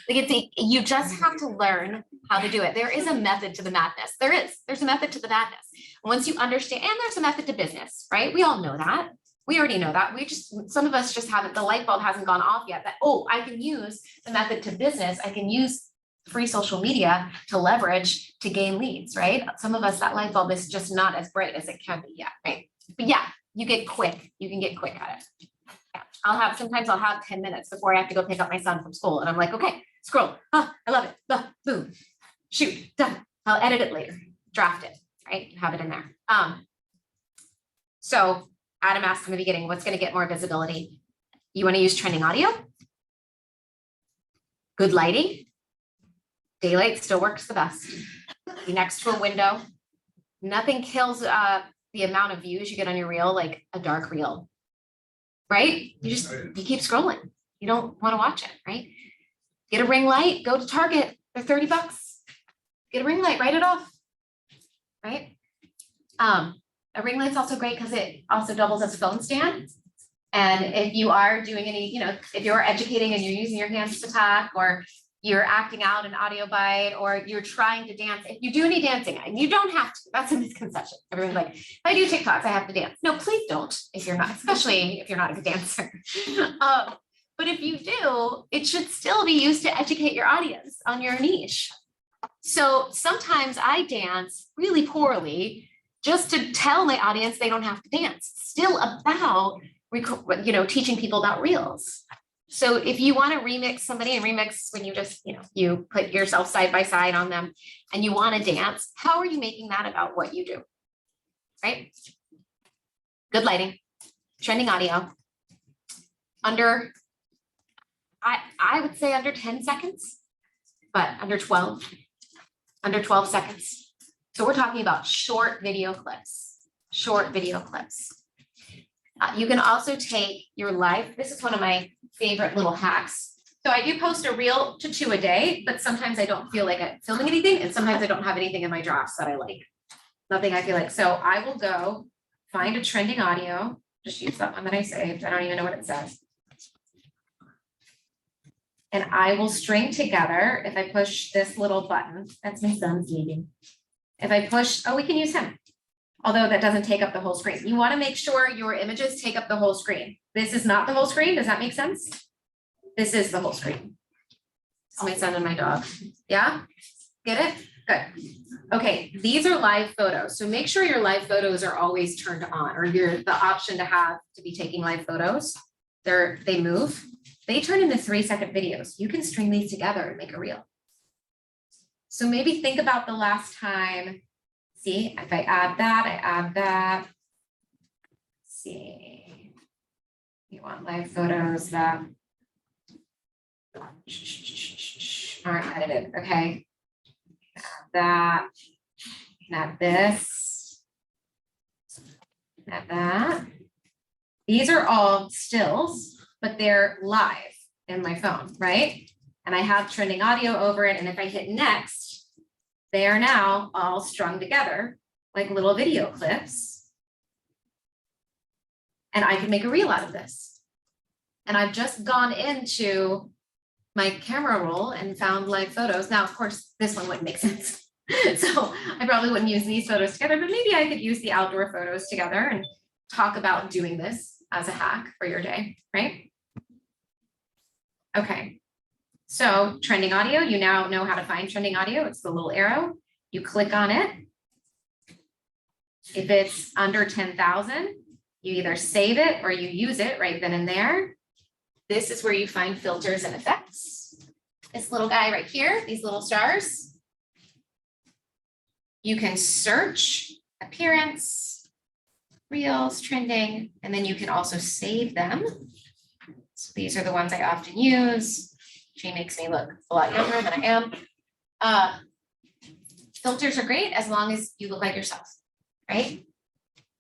Like you just have to learn how to do it. There is a method to the madness. There's a method to the madness. Once you understand, and there's a method to business, right? We all know that. We already know that. Some of us just haven't, the light bulb hasn't gone off yet that, oh, I can use the method to business. I can use free social media to leverage to gain leads, right? Some of us, that light bulb is just not as bright as it can be yet, right? But yeah, you get quick. You can get quick at it. Yeah. Sometimes I'll have 10 minutes before I have to go pick up my son from school. And I'm like, okay, scroll. Oh, I love it. Boom, shoot, done. I'll edit it later, draft it, right? Have it in there. So Adam asked in the beginning, what's going to get more visibility? You want to use trending audio? Good lighting? Daylight still works the best. Be next to a window. Nothing kills the amount of views you get on your reel like a dark reel, right? You keep scrolling. You don't want to watch it, right? Get a ring light, go to Target, they're $30. Get a ring light, write it off, right? A ring light's also great because it also doubles as a phone stand. And if you are doing any, if you're educating and you're using your hands to talk, or you're acting out an audio bite, or you're trying to dance, if you do any dancing, and you don't have to, that's a misconception. Everyone's like, if I do TikToks, I have to dance. No, please don't, if you're not, especially if you're not a good dancer. But if you do, it should still be used to educate your audience on your niche. So sometimes I dance really poorly just to tell my audience they don't have to dance. It's still about, teaching people about reels. So if you want to remix somebody, and remix when you just, you put yourself side by side on them and you want to dance, how are you making that about what you do? Right? Good lighting, trending audio, I would say under 10 seconds, but under 12 seconds. So we're talking about short video clips. You can also take your live, this is one of my favorite little hacks. So I do post a reel to 2 a day, but sometimes I don't feel like I'm filming anything, and sometimes I don't have anything in my drafts that I like. Nothing I feel like. So I will go find a trending audio, just use that one that I saved. I don't even know what it says. And I will string together, if I push this little button, that's my son's meeting. If I push, we can use him. Although that doesn't take up the whole screen. You want to make sure your images take up the whole screen. This is not the whole screen. Does that make sense? This is the whole screen. It's my son and my dog. Yeah? Get it? Good. Okay, these are live photos. So make sure your live photos are always turned on, or the option to be taking live photos. They move. They turn into 3-second videos. You can string these together and make a reel. So maybe think about the last time. See, if I add that. See, you want live photos that aren't edited, okay? Add that, add this, add that. These are all stills, but they're live in my phone, right? And I have trending audio over it, and if I hit next, they are now all strung together like little video clips. And I can make a reel out of this. And I've just gone into my camera roll and found live photos. Now, of course, this one wouldn't make sense. So I probably wouldn't use these photos together, but maybe I could use the outdoor photos together and talk about doing this as a hack for your day, right? Okay. So trending audio, you now know how to find trending audio. It's the little arrow. You click on it. If it's under 10,000, you either save it or you use it right then and there. This is where you find filters and effects. This little guy right here, these little stars. you can search appearance, reels, trending, and then you can also save them. So these are the ones I often use. She makes me look a lot younger than I am. Filters are great as long as you look like yourself, right?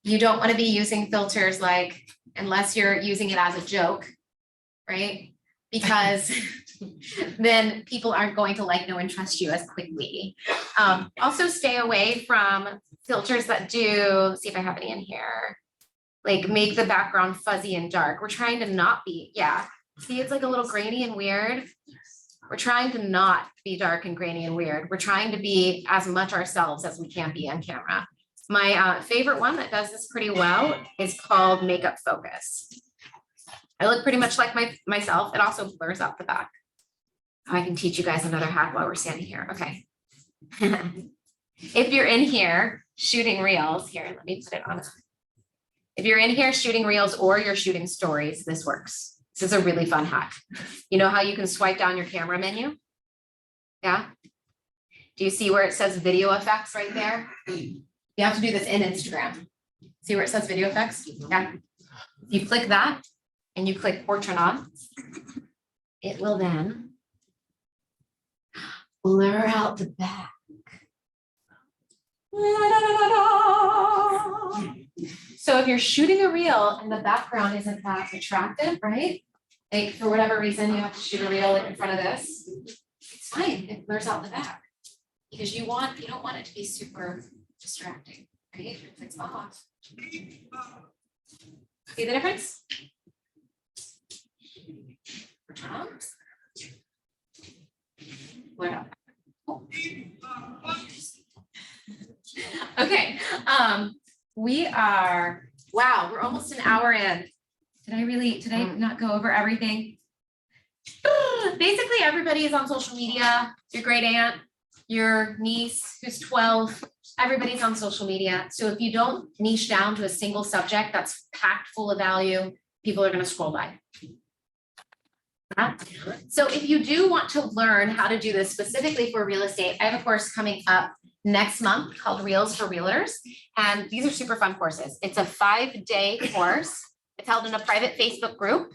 You don't want to be using filters like, unless you're using it as a joke, right? Because then people aren't going to like, know, and trust you as quickly. Also stay away from filters that do, let's see if I have any in here, like make the background fuzzy and dark. We're trying to not be, yeah. See, it's like a little grainy and weird. We're trying to not be dark and grainy and weird. We're trying to be as much ourselves as we can be on camera. My favorite one that does this pretty well is called Makeup Focus. I look pretty much like myself. It also blurs out the back. I can teach you guys another hack while we're standing here. Okay. If you're in here shooting reels, here, let me put it on. If you're in here shooting reels or you're shooting stories, this works. This is a really fun hack. You know how you can swipe down your camera menu? Yeah. Do you see where it says video effects right there? You have to do this in Instagram. See where it says video effects? Yeah. You click that and you click portrait on. It will then blur out the back. So if you're shooting a reel and the background isn't that attractive, right? Like for whatever reason, you have to shoot a reel in front of this. It's fine, it blurs out the back. Because you don't want it to be super distracting, right? It's off. See the difference? Turn on. Blur out. Cool. Okay, we are, wow, we're almost an hour in. Did I not go over everything? Basically, everybody is on social media. Your great aunt, your niece who's 12, everybody's on social media. So if you don't niche down to a single subject that's packed full of value, people are gonna scroll by. So if you do want to learn how to do this specifically for real estate, I have a course coming up next month called Reels for Realtors. And these are super fun courses. It's a 5-day course. It's held in a private Facebook group.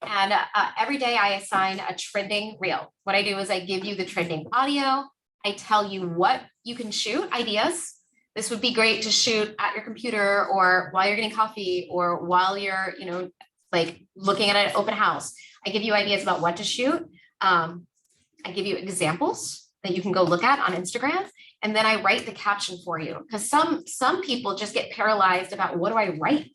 And every day I assign a trending reel. What I do is I give you the trending audio. I tell you what you can shoot, ideas. This would be great to shoot at your computer or while you're getting coffee or while you're, like looking at an open house. I give you ideas about what to shoot. I give you examples that you can go look at on Instagram. And then I write the caption for you. Because some people just get paralyzed about what do I write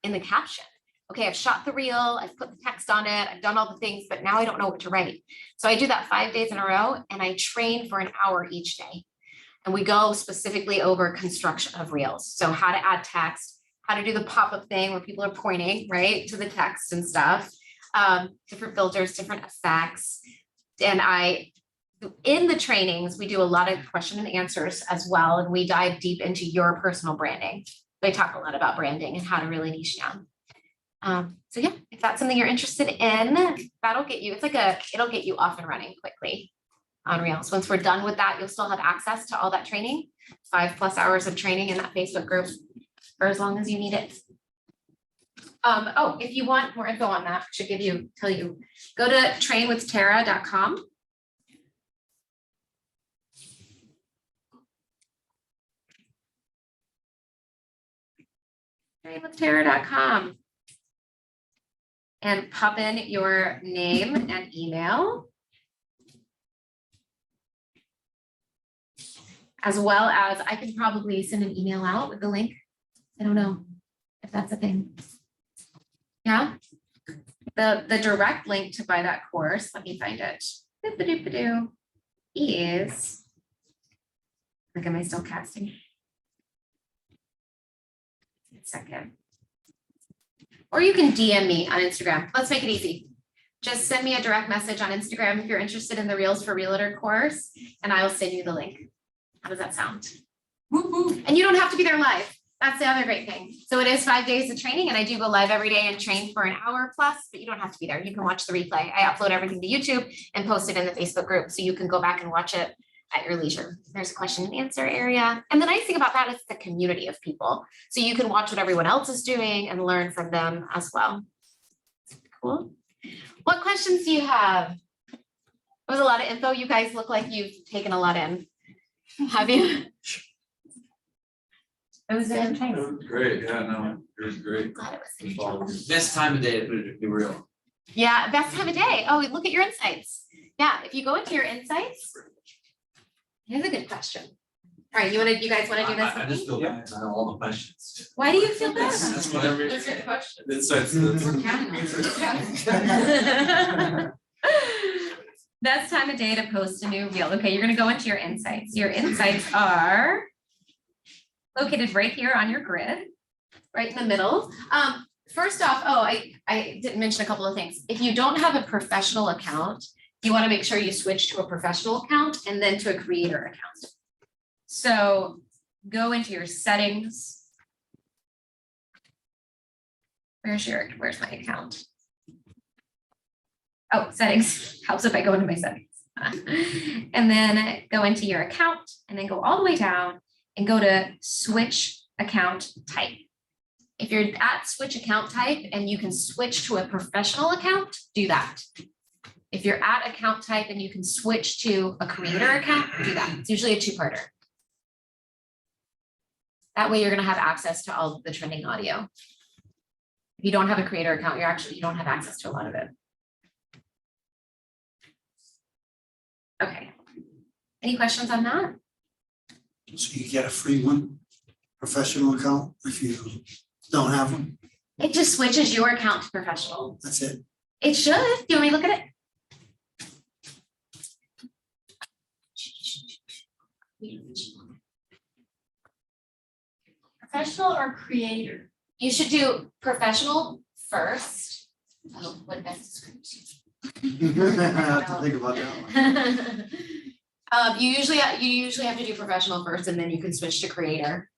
in the caption? Okay, I've shot the reel, I've put the text on it, I've done all the things, but now I don't know what to write. So I do that 5 days in a row and I train for an hour each day. And we go specifically over construction of reels. So how to add text, how to do the pop-up thing where people are pointing, right, to the text and stuff, different filters, different effects. And in the trainings, we do a lot of question and answers as well. And we dive deep into your personal branding. I talk a lot about branding and how to really niche down. So yeah, if that's something you're interested in, that'll get you, it'll get you off and running quickly on Reels. Once we're done with that, you'll still have access to all that training, 5+ hours of training in that Facebook group for as long as you need it. Oh, if you want more info on that, I should tell you, go to trainwithtara.com. trainwithtara.com and pop in your name and email, as well as I can probably send an email out with the link. I don't know if that's a thing. Yeah, the direct link to buy that course, let me find it, is, like, am I still casting? Second. Or you can DM me on Instagram. Let's make it easy. Just send me a direct message on Instagram if you're interested in the Reels for Realtor course, and I will send you the link. How does that sound? And you don't have to be there live. That's the other great thing. So it is 5 days of training, and I do go live every day and train for an hour plus, but you don't have to be there. You can watch the replay. I upload everything to YouTube and post it in the Facebook group, so you can go back and watch it at your leisure. There's a question and answer area. And the nice thing about that is the community of people. So you can watch what everyone else is doing and learn from them as well. Cool. What questions do you have? That was a lot of info. You guys look like you've taken a lot in. Have you? It was entertaining. Great, yeah, no, it was great. Glad it was. Best time of day to be real. Yeah, best time of day. Oh, look at your insights. Yeah, if you go into your insights, here's a good question. All right, you guys wanna do this? I with just me? feel bad, I know all the questions. Why do you feel bad? That's what every. That's a good question. Insights. Best time of day to post a new reel. Okay, you're gonna go into your insights. Your insights are located right here on your grid, right in the middle. First off, I didn't mention a couple of things. If you don't have a professional account, you want to make sure you switch to a professional account and then to a creator account. So go into your settings. Where's my account? Oh, settings. Helps if I go into my settings. And then go into your account and then go all the way down and go to switch account type. If you're at switch account type and you can switch to a professional account, do that. If you're at account type and you can switch to a creator account, do that. It's usually a two-parter. That way you're gonna have access to all of the trending audio. If you don't have a creator account, you don't have access to a lot of it. Okay. Any questions on that? So you get a free one, professional account, if you don't have one, It just switches your account to professional. that's it. It should. Do you want me to look at it? Professional or creator? You should do professional first. Oh, what best description? I have to think about that one. You usually have to do professional first and then you can switch to creator.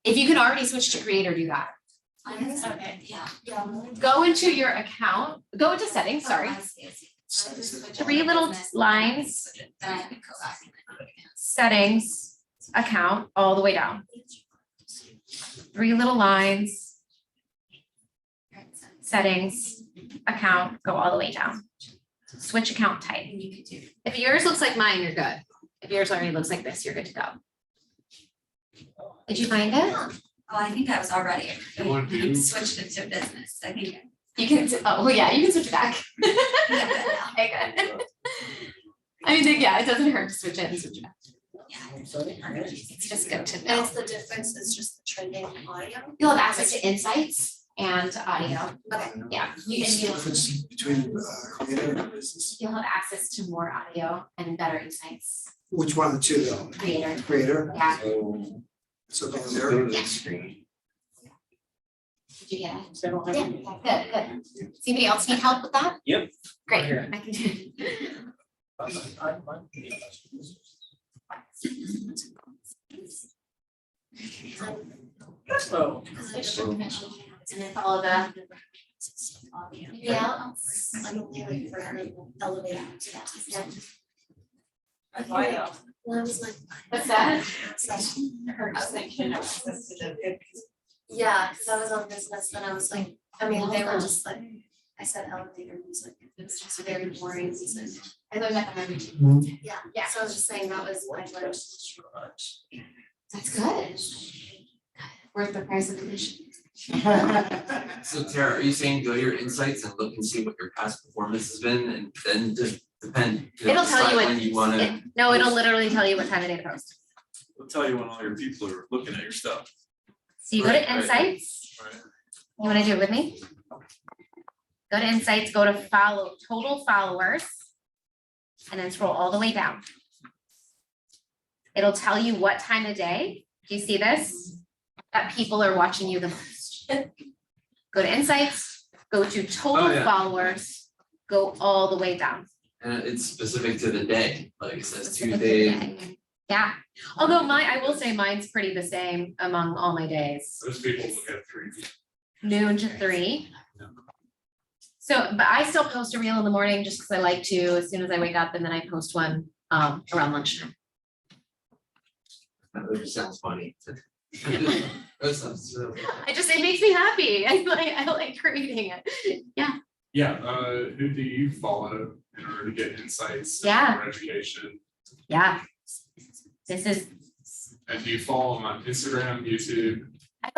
If you can already switch to creator, do that. Okay. Yeah. Go into your account, go into settings, sorry. Three little lines, Then I have to go back and then do it again. settings, account, all the way down. Three little lines, settings, account, go all the way down. Switch account type. If yours looks like mine, you're good. If yours already looks like this, you're good to go. Did you find it? Oh, I think I was already. What do you- Switched it to business, I think. You can, oh, well, yeah, you can switch back. Yeah. Okay, good. I mean, yeah, it doesn't hurt to switch it and switch it back. It's just good to know. the difference is just the trending audio? You'll have access to insights and audio. Okay. Yeah, What's the difference between creator and business? you'll have access to more audio and better insights. Which one of the two though? Creator, Creator, yeah, so go Go there. to the screen. did you get it? Yeah, good. Does anybody else need help with that? Yep. Great. Right I can- Oh. And then follow the. Yeah. What's that? Yeah, because I was on business, then I was like, I mean, they were just like, I said elevator music, it was just very boring music. I learned that from every. Yeah, Yeah. so I was just saying that was my lunch. That's good. Worth the price of admission. So Tara, are you saying go to your insights and look and see what your past performance has been and then just depend? It'll tell you decide when you wanna. No, it'll literally tell you what time of day to post. It'll tell you when all your people are looking at your stuff. So you go to Right, right. insights. Right. You wanna do it with me? Go to insights, go to follow, total followers. And then scroll all the way down. It'll tell you what time of day. Do you see this? That people are watching you the most. Go to insights, go to Oh, total yeah. followers, go all the way down. And it's specific to the day, like it says Specific to the Tuesday. day. Yeah, although I will say mine's pretty the same among all my days, Those people look at 3. noon to 3. So, but I still post a reel in the morning just because I like to, as soon as I wake up, and then I post one around lunchtime. That just sounds funny. That sounds so. It makes me happy. I like creating it. Yeah. Yeah, who do you follow in order to get insights? Yeah. For education? Yeah. This is, And do you follow them on Instagram, YouTube? I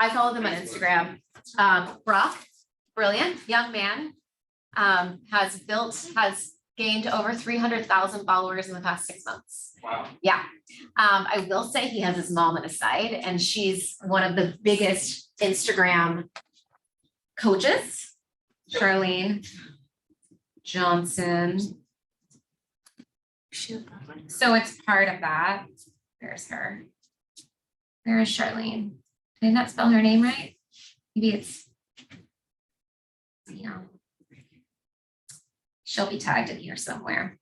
follow them on Instagram. Brock, brilliant young man, has gained over 300,000 followers in the past 6 months. Wow. Yeah. I will say he has his mom on his side, and she's one of the biggest Instagram coaches. Charlene Johnson. So it's part of that. There's her. Where is Charlene? Did I not spell her name right? Maybe it's, you know, she'll be tagged in here somewhere.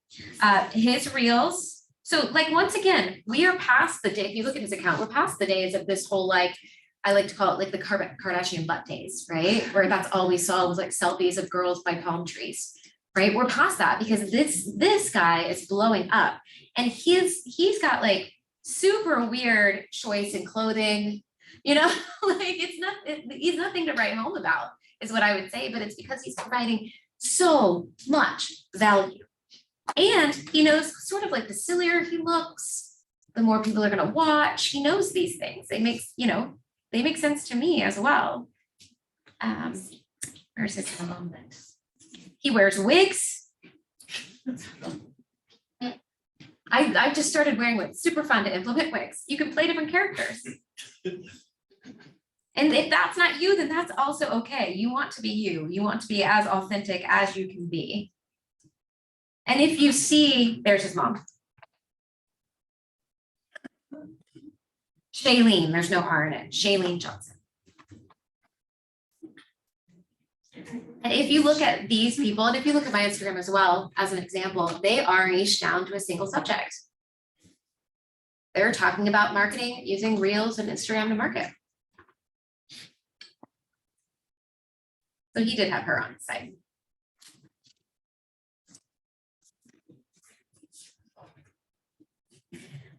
His reels. So like, once again, we are past the day, if you look at his account, we're past the days of this whole, like, I like to call it like the Kardashian butt days, right? Where that's all we saw was like selfies of girls by palm trees, right? We're past that because this guy is blowing up, and he's got like super weird choice in clothing, you know, like he's nothing to write home about is what I would say, but it's because he's providing so much value. And he knows sort of like the sillier he looks, the more people are gonna watch. He knows these things. They make sense to me as well. Where's his moment? He wears wigs. I just started wearing wigs. Super fun to implement wigs. You can play different characters. And if that's not you, then that's also okay. You want to be you. You want to be as authentic as you can be. And if you see, there's his mom. Shailene, there's no R in it. Shailene Johnson. And if you look at these people, and if you look at my Instagram as well, as an example, they are niche down to a single subject. They're talking about marketing using Reels and Instagram to market. So he did have her on his site.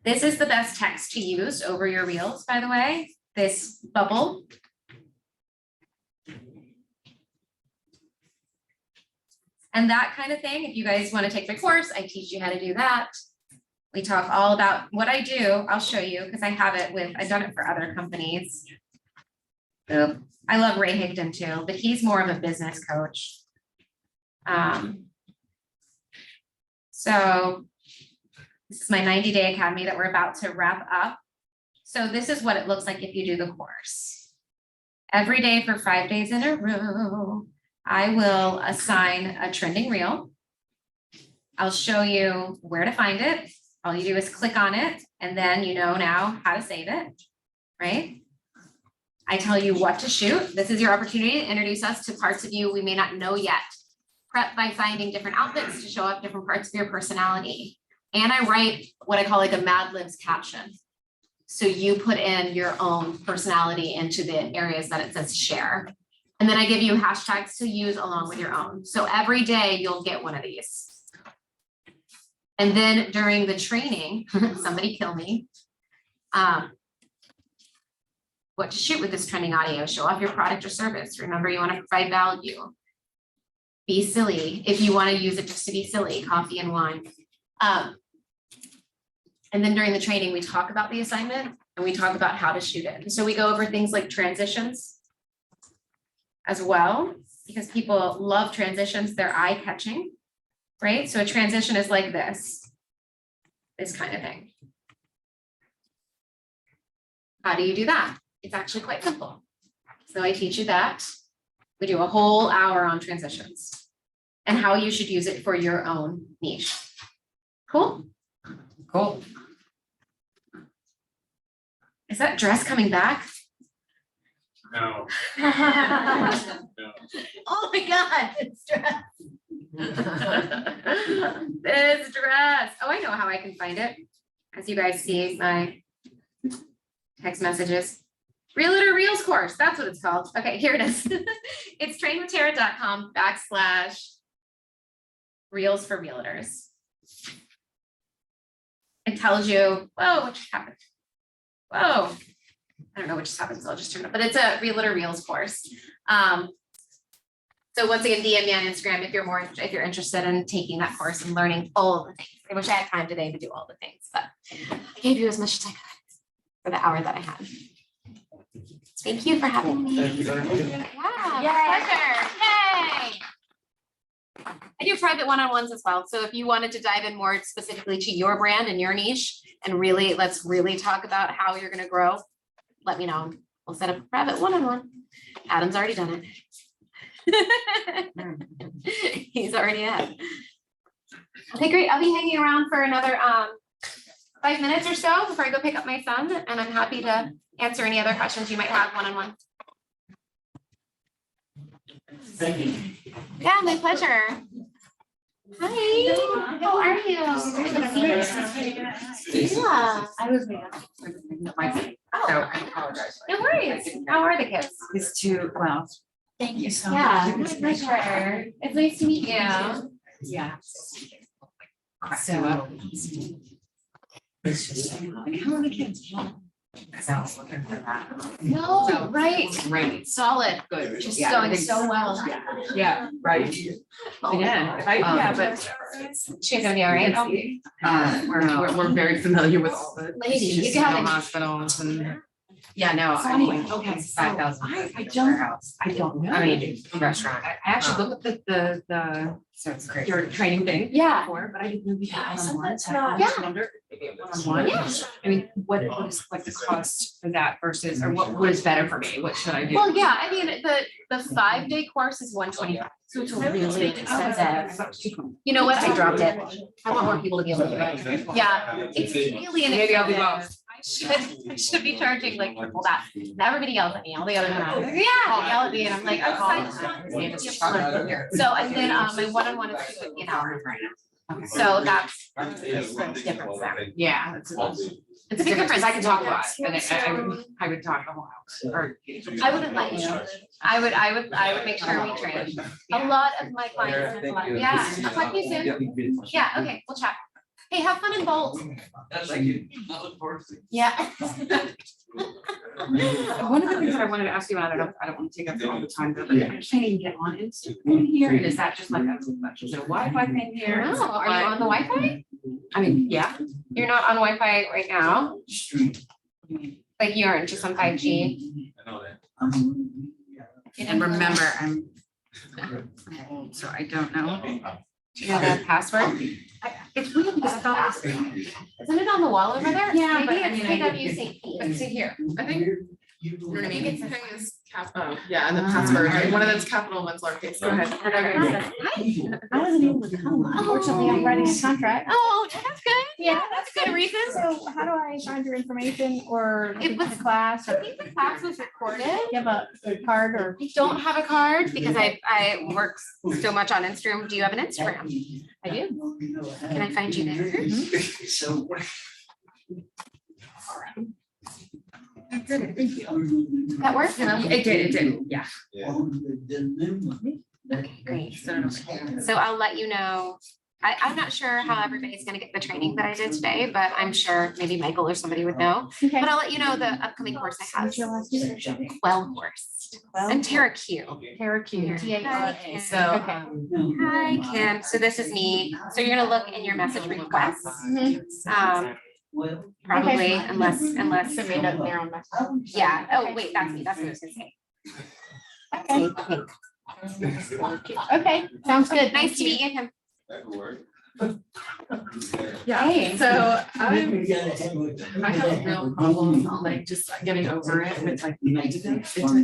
This is the best text to use over your Reels, by the way, this bubble. And that kind of thing, if you guys want to take the course, I teach you how to do that. We talk all about what I do. I'll show you because I have it with, I've done it for other companies. So I love Ray Higdon too, but he's more of a business coach. So this is my 90-day academy that we're about to wrap up. So this is what it looks like if you do the course. Every day for 5 days in a row, I will assign a trending reel. I'll show you where to find it. All you do is click on it, and then you know now how to save it, right? I tell you what to shoot. This is your opportunity to introduce us to parts of you we may not know yet. Prep by finding different outfits to show up different parts of your personality. And I write what I call like a Mad Libs caption. So you put in your own personality into the areas that it says share. And then I give you hashtags to use along with your own. So every day you'll get one of these. And then during the training, somebody kill me. What to shoot with this trending audio, show off your product or service. Remember, you want to provide value. Be silly if you want to use it just to be silly, coffee and wine. And then during the training, we talk about the assignment and we talk about how to shoot it. And so we go over things like transitions as well, because people love transitions, they're eye-catching, right? So a transition is like this kind of thing. How do you do that? It's actually quite simple. So I teach you that. We do a whole hour on transitions and how you should use it for your own niche. Cool? Cool. Is that dress coming back? No. Oh my God, it's dress. This dress. Oh, I know how I can find it. As you guys see my text messages. Realtor Reels course, that's what it's called. Okay, here it is. It's trainwithtara.com/Reels for Realtors. tells you, whoa, what just happened? Whoa. I don't know what just happened, so I'll just turn it up, but it's a Realtor Reels course. So once again, DM me on Instagram if you're interested in taking that course and learning all of the things. I wish I had time today to do all the things, but I gave you as much as I could for the hour that I had. Thank you for having me. Thank you very much. Yeah, pleasure. Yay. I do private one-on-ones as well. So if you wanted to dive in more specifically to your brand and your niche and let's really talk about how you're going to grow, let me know. We'll set up a private one-on-one. Adam's already done it. He's already ahead. Okay, great. I'll be hanging around for another 5 minutes or so before I go pick up my son, and I'm happy to answer any other questions you might have one-on-one. Thank you. Yeah, my pleasure. Hi, how are you? Yeah. I was made up my phone, so I apologize. No worries. How are the kids? It's too, well, Thank you so Yeah, my pleasure. It's nice to meet you. yeah. So. It's just like, how are the kids? Cause I was looking for that. No, right. Right. Solid. Good. Just Yeah, going everything's- so well. Yeah, right. Yeah, Yeah, but. She's gonna be all right. We're very familiar with all the. Lady, you can have it. Hospitals and. Yeah, no, So I anyway, mean, okay, so 5,000. I don't know. I mean, restaurant. I actually looked at the So it's great. your training thing Yeah. before, but I didn't know we had Yeah, one-on-one. So not- I just wondered, one-on-one. Yeah. I mean, what is like the cost for that versus, or what is better for me? What should I do? Well, yeah, I mean, the 5-day course is 125. So it's really expensive. You know what? I dropped it. I want more people to be able to do it. Yeah, it's really Maybe I'll be inexpensive. I should be charging like triple that. Now everybody yells at me, all the other ones. Yeah, yell at me and I'm like, I'm fine. So and then my one-on-one is 250 an hour. So that's the difference there. Yeah, it's It's a big difference. I can talk a lot, and I would talk the whole house, or. I wouldn't let you. I would make sure we train. A lot of my clients. have a lot- Yeah, I'll talk to you soon. Yeah, okay, we'll chat. Hey, have fun in Bolt. Thank you. I look forward to it. Yeah. One of the things that I wanted to ask you, and I don't want to take up all the time, but like, I'm trying to get on Instagram here, and is that just like a Wi-Fi thing here? No, are you on the Wi-Fi? I mean, yeah. You're not on Wi-Fi right now, like you aren't just on 5G. I know that. And remember, I'm old, so I don't know. Do you know the password? It's weird because I thought it was. Isn't it on the wall over there? Yeah, but Maybe I it's mean, I- KWCP. But see here, I think, You you know what I mean? It's- Thing is yeah, and the password, one of them's capital, one's lowercase. Go ahead. I wasn't able to come, unfortunately, I'm writing a contract. Oh, that's good. Yeah, that's a good reason. So how do I find your information or It was- the class I or think the class was recorded. you have a card or? I don't have a card because I work so much on Instagram. Do you have an Instagram? I do. Can I find you there? So. That works? It did, yeah. Okay, great. So I'll let you know. I'm not sure how everybody's gonna get the training that I did today, but I'm sure maybe Michael or somebody would know. Okay. But I'll let you know the upcoming course I have. Quellhorst and Tara Q. Tara Q. T-A-R-A. So, Okay. Hi, Kim. So this is me. So you're gonna look in your message requests. Probably unless. So made up their own message. Yeah. Oh, wait, that's me. That's what I was gonna say. Okay. Okay, sounds good. Nice to meet you, Kim. That could work. Yeah, so I have a real problem, like just getting over it with like it's an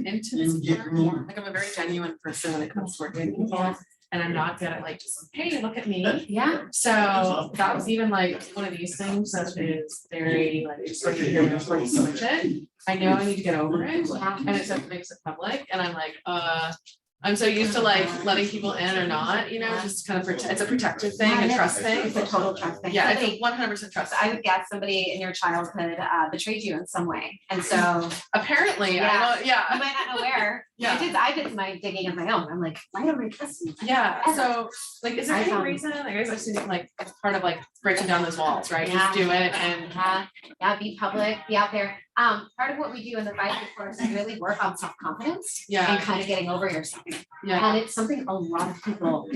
intense, like I'm a very genuine person when it comes to working with people. And I'm not good at like just, hey, look at me. Yeah. So that was even like one of these things that is very like, just like you're before you switch it. I know I need to get over it and it says makes it public and I'm like, I'm so used to like letting people in or not, you know, just kind of it's a protective thing, Yeah, a it is. trust thing. It's a total trust thing. Yeah, it's Somebody- a 100% trust. I would guess somebody in your childhood betrayed you in some way, and so Apparently, Yeah. I don't, you yeah, might not know where. Yeah. I did my digging of my own. I'm like, why don't I trust you? yeah, so like, is there I any found- reason, like, I guess like, it's part of like breaking down those walls, right? Just do it and. Yeah, be public, be out there. Part of what we do in the 5-day course is really work on self-confidence Yeah. and kind of getting over yourself. Yeah, And it's something a lot of people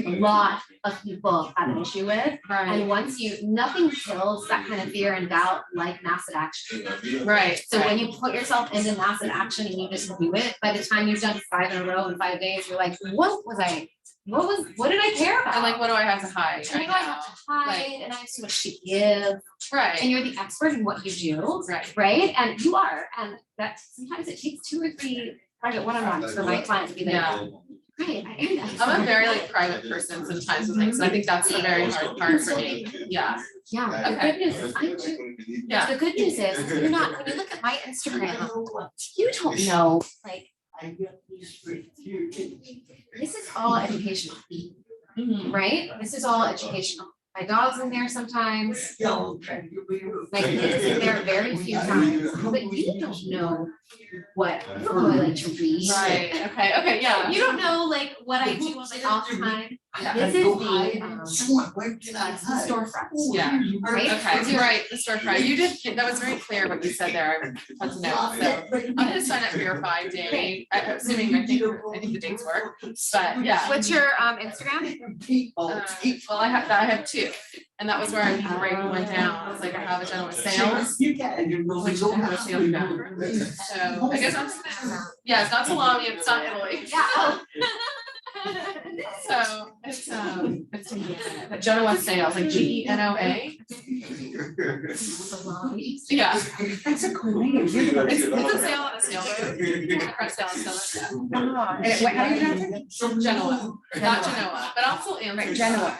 have an issue with. right, And once nothing kills that kind of fear and doubt like massive action. right. So when you put yourself into massive action and you just do it, by the time you've done 5 in a row in 5 days, you're like, what did I care about? And like, what do I have to hide? And what do I have to hide? And I have so much to give. Right, And you're the expert in what you do, right. right? And you are, and that sometimes it takes 2 or 3 private one-on-ones for my client to be like, Yeah. great, I am that. I'm a very like private person sometimes with things, so I think that's the very hard part for me. Yeah, Yeah, the Okay. good news is I do. yeah, The good news is you're not, when you look at my Instagram, you don't know, like, this is all educational, Mhm. right? This is all educational. My dog's in there sometimes, like kids in there very few times, but you don't know what, you don't know I like to read. right, okay, yeah. You don't know like what I do on my off time. Yeah. This is the storefront. Yeah, Right? okay, right, the storefront, you did, that was very clear what you said there, I want to know, so I'm gonna sign up for your 5-day, assuming, I think the dates work, but yeah. What's your Instagram? Well, I have 2, and that was where I went down, I was like, I have a general sales, which I have a sales background, so I guess I'm, yeah, it's not salami, it's not Italy. Yeah. So it's Genoa sales, like Genoa. Yeah. That's a cool name. It's a sale on a sale road. Front sale and sale. Wait, how do you pronounce it? Genoa, not Genoa, but I'll still answer. Genoa.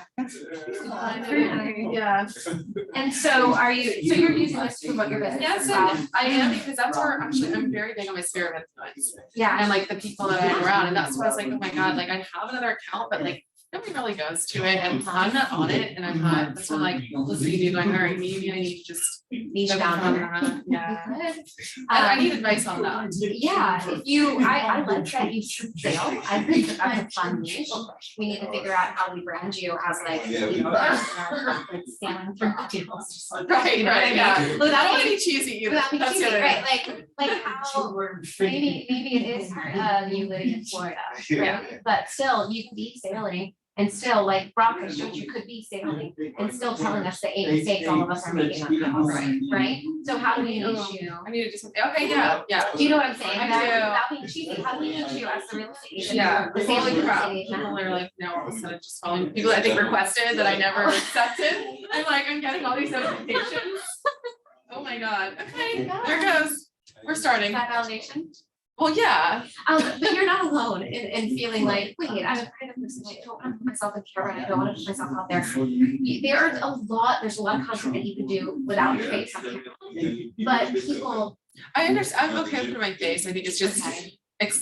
Yeah. And so are you, so you're using this to promote your business? Yes, as well? I am, because that's where actually I'm very big on my sphere of influence. Yeah. And like the people that I'm around, and that's why I was like, oh my God, like I have another account, but like nobody really goes to it, and I'm not on it, and I'm not, that's when like, listening to you going, all right, maybe I need to just. Niche focus down on on that. it. Yeah, Good. I need advice on that. Yeah, if you, I like that you sale, I think that that's a fun niche. We need to figure out how we brand you as like, you know, like salmon for deals. Right, You know what I right, mean? yeah. Without I don't wanna being- be cheesy either, Without being that's the cheesy, other right, thing. like how, maybe it is part of you living in Florida, right? But still, you could be sailing and still like Brock has showed you could be sailing and still telling us the 8 mistakes all of us are making on the house, right? So how do we niche you? I need to do something, okay, yeah, yeah. Do you know what I'm saying? I That- do. Without being cheesy, how do we niche you as the real estate agent? Yeah, The sales holy real crap, estate agent? people are like, now all of a sudden just following, people I think requested that I never accepted, I'm like, I'm getting all these notifications. Oh my God, okay, there goes, we're Is starting, that validation? well, yeah, But you're not alone in feeling like, wait, I'm a kind of person, I don't want to put myself in camera, I don't want to put myself out there. There's a lot of content that you can do without your face on camera. But people, I understand, I'm okay with putting my face, I think it's just,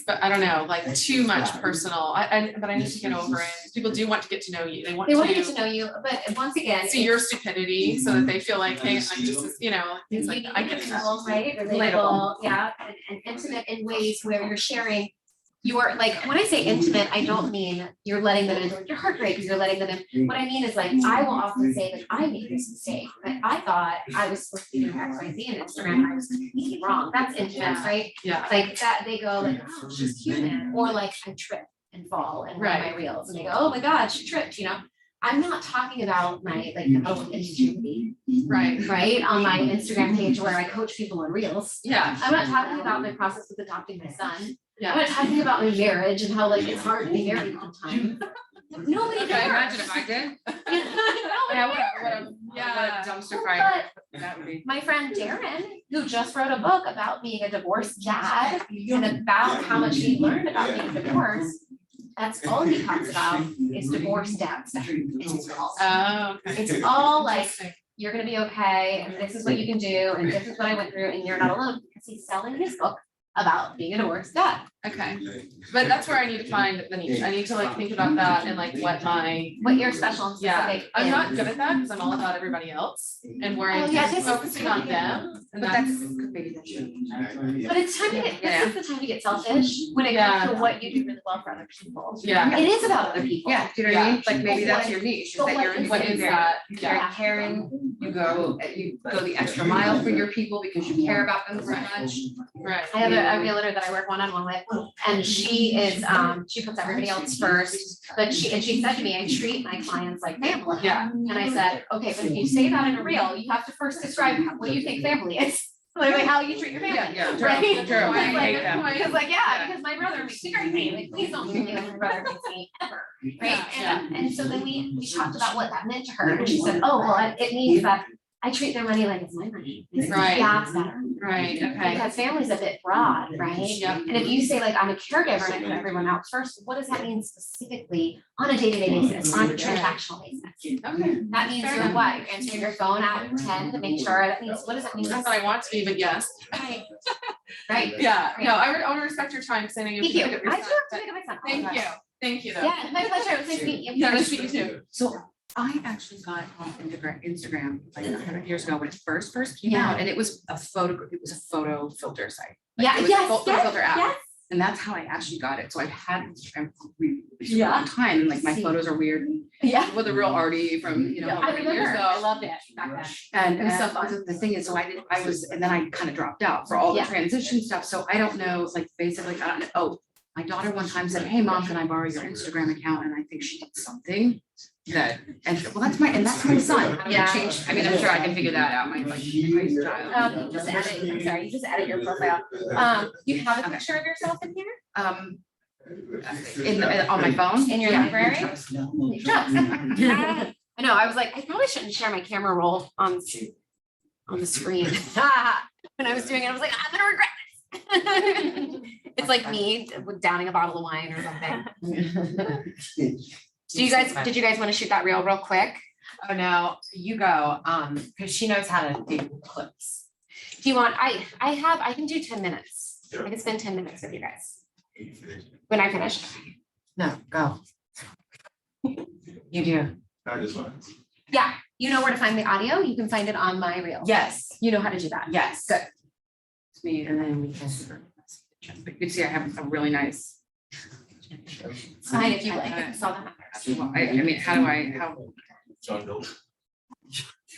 I don't know, like too much personal, but I need to get over it, people do want to get to know you, they want they want to get to to know you, but once again. see your stupidity, so that they feel like, hey, I'm just, you know, it's like, I get that. Relatable, right? Relatable. Relatable, yeah, and intimate in ways where you're sharing. Your, like, when I say intimate, I don't mean you're letting them into your heart rate, because you're letting them in. What I mean is like, I will often say that I made this mistake, but I thought I was supposed to be doing X, Y, Z in Instagram, I was completely wrong. That's intimate, right? Yeah, Like that, they go like, oh, she's human, or like I trip and fall and run my reels, and they go, oh my God, she tripped, you know? I'm not talking about my like integrity, right, on my Instagram page where I coach people on reels. yeah, I'm not talking about my process with adopting my son. I'm yeah. not talking about my marriage and how like it's hard to be married sometimes. Nobody Okay, cares. Imagine if I did. Nobody Yeah, Dumpster fire, But that would be. my friend Darren, who just wrote a book about being a divorced dad and about how much he learned about being divorced, that's all he talks about is divorced dad stuff. oh, okay. It's all like, you're gonna be okay, and this is what you can do, and this is what I went through, and you're not alone, because he's selling his book about being a divorced dad. Okay, but that's where I need to find the niche. I need to like think about that and like what Your special and yeah, specific. I'm is. not good at that because I'm all about everybody else and where I'm Oh, yeah, this is focusing on them. And But that's, maybe that's. But it's time to get, this is the time to get selfish when it comes to what you do really well for other people. yeah, It is about other people. Yeah, do you know what I Yeah. mean? Like maybe But that's what- your niche, is but that what you're. is what it? is that? You're Yeah, caring, you go the extra mile for your people because you care about them so much. right. I have a realtor that I work one-on-one with, and she is, she puts everybody else first, but she said to me, I treat my clients like family. Yeah. And I said, okay, but if you say that in a reel, you have to first describe what you think family is, like how you treat your family. Yeah, yeah, Right? true, true. I Like, hate them. because because my brother makes me crazy, like, please don't think my brother makes me ever, right? Yeah, And so then we talked about what that meant to her, and she said, oh, well, it means that I treat their money like it's my money. Right. That's better. Right, okay. Because family's a bit broad, right? Yep. And if you say like, I'm a caregiver and I put everyone else first, what does that mean specifically on a day-to-day basis, on a transactional basis? Okay. That means Fair you're enough. what, you're answering your phone at 10 to make sure, that means, what does it mean? Not that I want to be, but yes. Right. Right. Yeah, no, I want to respect your time, because I know you have Thank to you. pick up your I do son, have to but pick up my son. thank you, thank you though. Yeah, my pleasure. It was nice to meet you. Yeah, nice to meet you too. So I actually got on Instagram like 100 years ago when it first came Yeah. out, and it was a photo filter site. Yeah, It was a yes, photo yes, filter app. yes. And that's how I actually got it. So I've had Instagram for a really Yeah. long time, and like my See. photos are weird, Yeah. with a real arty from, I however many years remember, I ago. loved it back then. And It was so fun. the thing is, so and then I kind of dropped out for all the Yeah. transition stuff, so I don't know, like basically, I don't know, oh, my daughter one time said, hey, mom, can I borrow your Instagram account? And I think she did something that, and that's my son. How do I Yeah. change? I mean, I'm sure I can figure that out, my crazy child. You just edit, I'm sorry, you just edit your profile. You have a picture of yourself in here? On my phone? In your Yeah. library? I know, I was like, I probably shouldn't share my camera roll on the screen. When I was doing it, I was like, I'm gonna regret this. It's like me with downing a bottle of wine or something. Did you guys want to shoot that reel real quick? Oh, no, you go, because she knows how to do clips. Do you want, I can do 10 minutes. I can spend 10 minutes with you guys. When I finish. No, go. You do. Yeah, you know where to find the audio. You can find it on my reel. Yes, You know how to do that. yes. Good. It's me, and then we can. But you can see I have a really nice. It's fine if you like. I saw that. I mean, how? John Doe.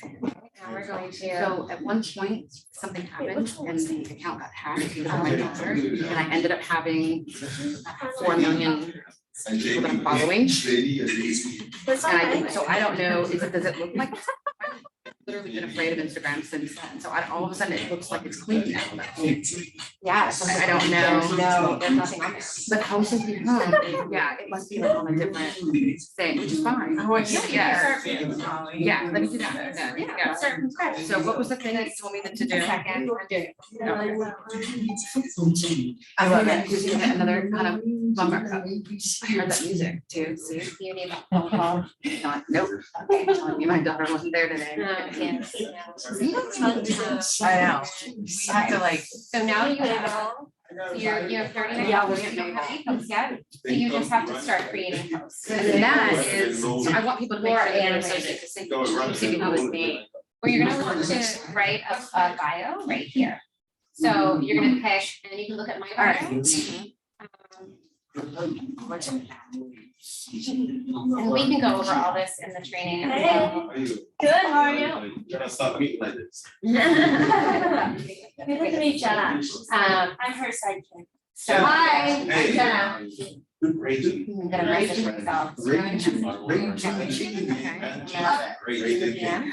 Now we're going to. So at one point, something happened and the account got hacked on my daughter, and I ended up having 4 million people that I'm following. So I don't know, does it look like? I've literally been afraid of Instagram since then, so all of a sudden it looks like it's clean now. Yeah. I don't know. No, there's nothing on there. But how is it home? Yeah, it must be like on a different thing, which is fine. Oh, Yeah, yeah, let me do that. then. Yeah, start from scratch. So what was the thing that you told me to do? Second, I'm doing I love it. Using another kind of bummer. I heard that music too, see? it. You need a phone call. Not, nope. I'm telling you, my daughter wasn't there today. Yes. I know. We have to like. So now you know, you have 30 minutes. Yeah, You don't have any posts yet, so you just have to start creating posts. And that is, so I want people to make More sure that they're animated. associated to see people with me. Well, you're gonna want to write a bio right here. So you're gonna pick, and then you can look at my bio. And we can go over all this in the training. as well. Good, how are you? Gotta stop meeting like this. Good to meet Jenna. I'm her sidekick. So, hi, I'm Hey. Jenna. Great. I'm gonna message myself. Yeah.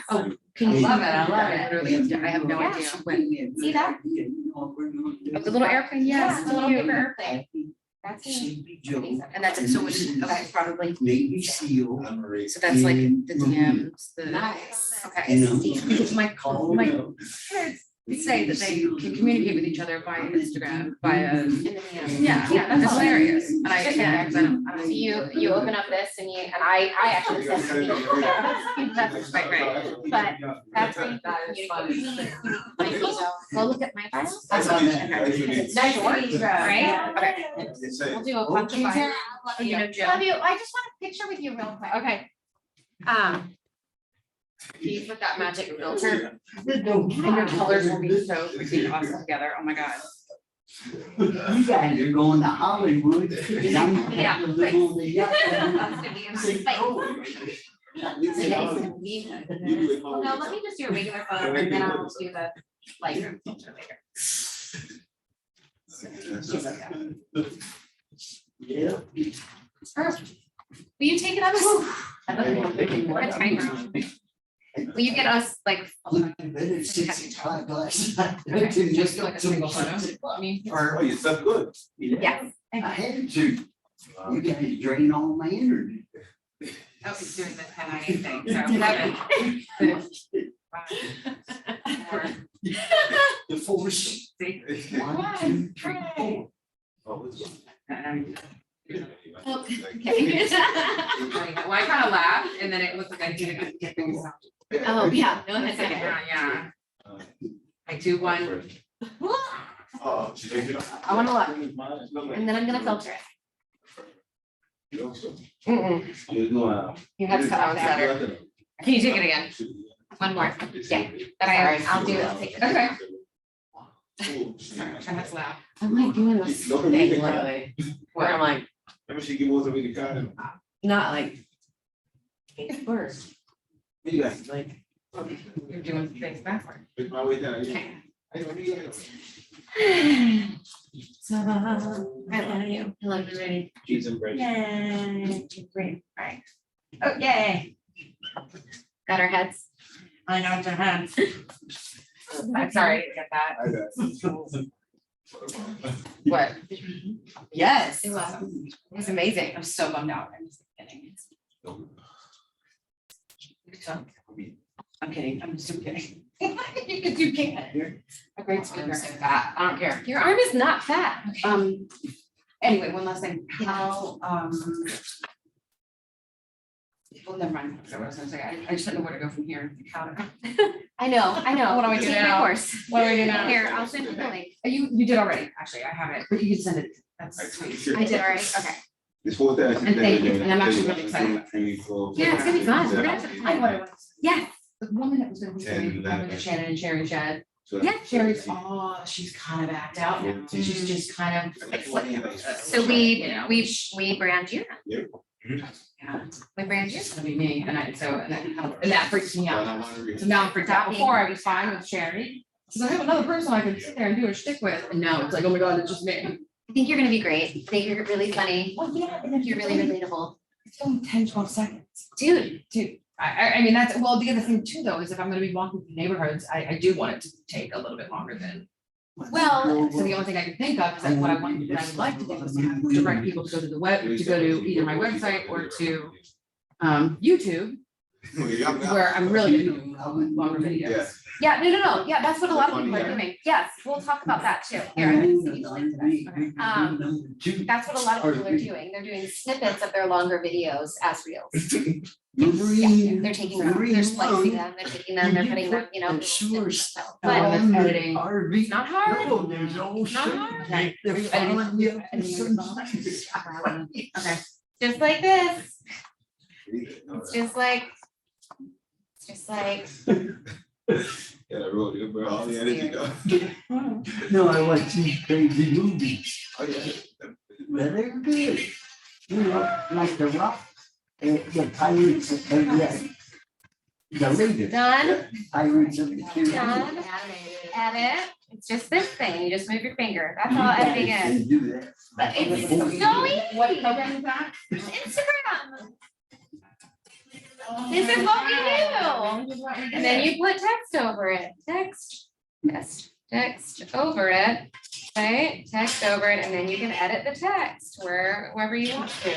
Oh, can you? I love it, I love it. Literally, I have no Yeah. idea when. See that? Oh, the little airplane, yes. It's a little paper airplane. That's it. And that's it, so it's, okay, probably, Navy SEAL. so that's like the DMs, the. Nice. Okay. You know. Because my kids, say that they can communicate with each other via Instagram, via, In the DM. yeah, that's hilarious. And I, yeah, 'cause I don't. So you open up this and I actually said something. That's quite right. But that's how you communicate. Like, you know, go look at my files. I love it. It's nice work, right? Okay. We'll do a bunch of Okay. files. You know, Jill. Love you. I just want a picture with you real quick. Okay. Can you put that magic filter? And your colors will be so freaking awesome together. Oh my god. You guys are going to Hollywood. And I'm gonna have to live on the yacht. No, let me just do a regular photo and then I'll do the Lightroom filter later. Yeah. Perfect. Will you take it on a timer? Will you get us like? Better 65 last night. Okay. Just like a single photo. I mean, Oh, you slept good. Yes. I had to. You guys drain all my energy. oh, it's doing the 1098 thing, so 7, 5, 4, The force. 6, 1, 2, 3, 4. Okay. Well, I kind of laughed and then it looked like I didn't get things out. Oh, yeah. No, It's that's like, okay. yeah. I do one. Oh, I wanna look. And then I'm gonna filter it. Your head's cut off better. Can you take it again? One more. Yeah, but I'll do it. I'll take it. Okay. Sorry, I'm trying not to laugh. I'm like doing this thing literally, where I'm like, not like. It's worse. You're doing things backward. Okay. So, I love you. I love you, Ready? Cheese and bread. Yay. Great, right. Oh, yay. Got our heads. I know it's our heads. I'm sorry to get that. What? Yes. It was amazing. I'm so bummed out. I'm just kidding. I'm kidding. I'm just kidding. Because you can't. You're a great speaker. So fat. I don't care. Your arm is not fat. Anyway, one last thing. How, well, never mind. That's what I was gonna say. I just didn't know where to go from here. How to. I know. What do I do Take my now? course. What do I do now? Here, I'll send you the link. You did already, actually. I have it, but you can send it. That's sweet. I did already. Okay. And thank you. And I'm actually really excited about this. Yeah, it's gonna be fun. We're gonna have to I plan. what it was. Yes. The woman that was gonna be doing with Shannon and Sherry and Chad. Yeah. Sherry's, oh, she's kind of backed out now. So she's just kind of. So we brand you. Yeah, We brand you. it's gonna be me, and that freaks me out. So now I'm freaked out. Before I was fine with Sherry. So I have another person I can sit there and do a shtick with, and now it's like, oh my god, it's just me. I think you're gonna be great. I think you're really funny. Well, yeah, I think you're really relatable. It's only 10, 12 seconds. Dude, I mean, that's, well, the other thing too, though, is if I'm gonna be walking through neighborhoods, I do want it to take a little bit longer than. Well, So the only thing I can think of is like what I want, what I would like to do is to direct people to go to the web, to go to either my website or to YouTube, where I'm really gonna do longer videos. yeah, no. Yeah, that's what a lot of people are doing. Yes, we'll talk about that too. Here, I'm gonna send you the link to that. That's what a lot of people are doing. They're doing snippets of their longer videos as reels. Yeah, they're taking them, they're splicing them, they're taking them, they're putting them, you know. But Editing. it's not hard. Okay. Okay. Just like this. It's just like. Yeah, I wrote it, bro. All the energy go. No, I watch these crazy movies. Well, they're good. You know, like The Rock, the Pirates of the latest Done, Pirates of the done, Caribbean. edit. It's just this thing. You just move your finger. That's all editing is. They do that. But it's so easy. What program is that? Instagram. This is what we do. And then you put text over it. Text over it. Right? Text over it, and then you can edit the text wherever you want to.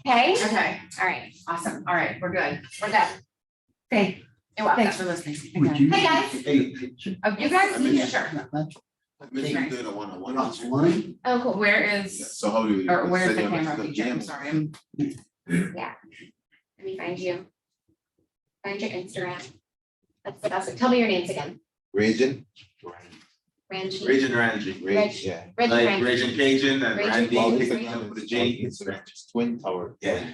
Okay? Okay, All right. awesome. All right, we're good. We're done. Okay. You're welcome. Thanks for listening. Would you Hey, guys. take a picture? Oh, you guys, Yeah. sure. Maybe you did a one-on-one. One? Oh, cool. Where is, So how do you? or where's the set it up camera as a feature? I'm gym? sorry, I'm. Yeah. Let me find you. Find your Instagram. That's the best. Tell me your names again. Raging, Ranji. Raging Ranji. Rage, yeah. Reggie, Like Ranji. Raging Cajun and Raging Randy. Well, Cajun. Instagram With a is J. Instagram is Twin Tower. Yeah.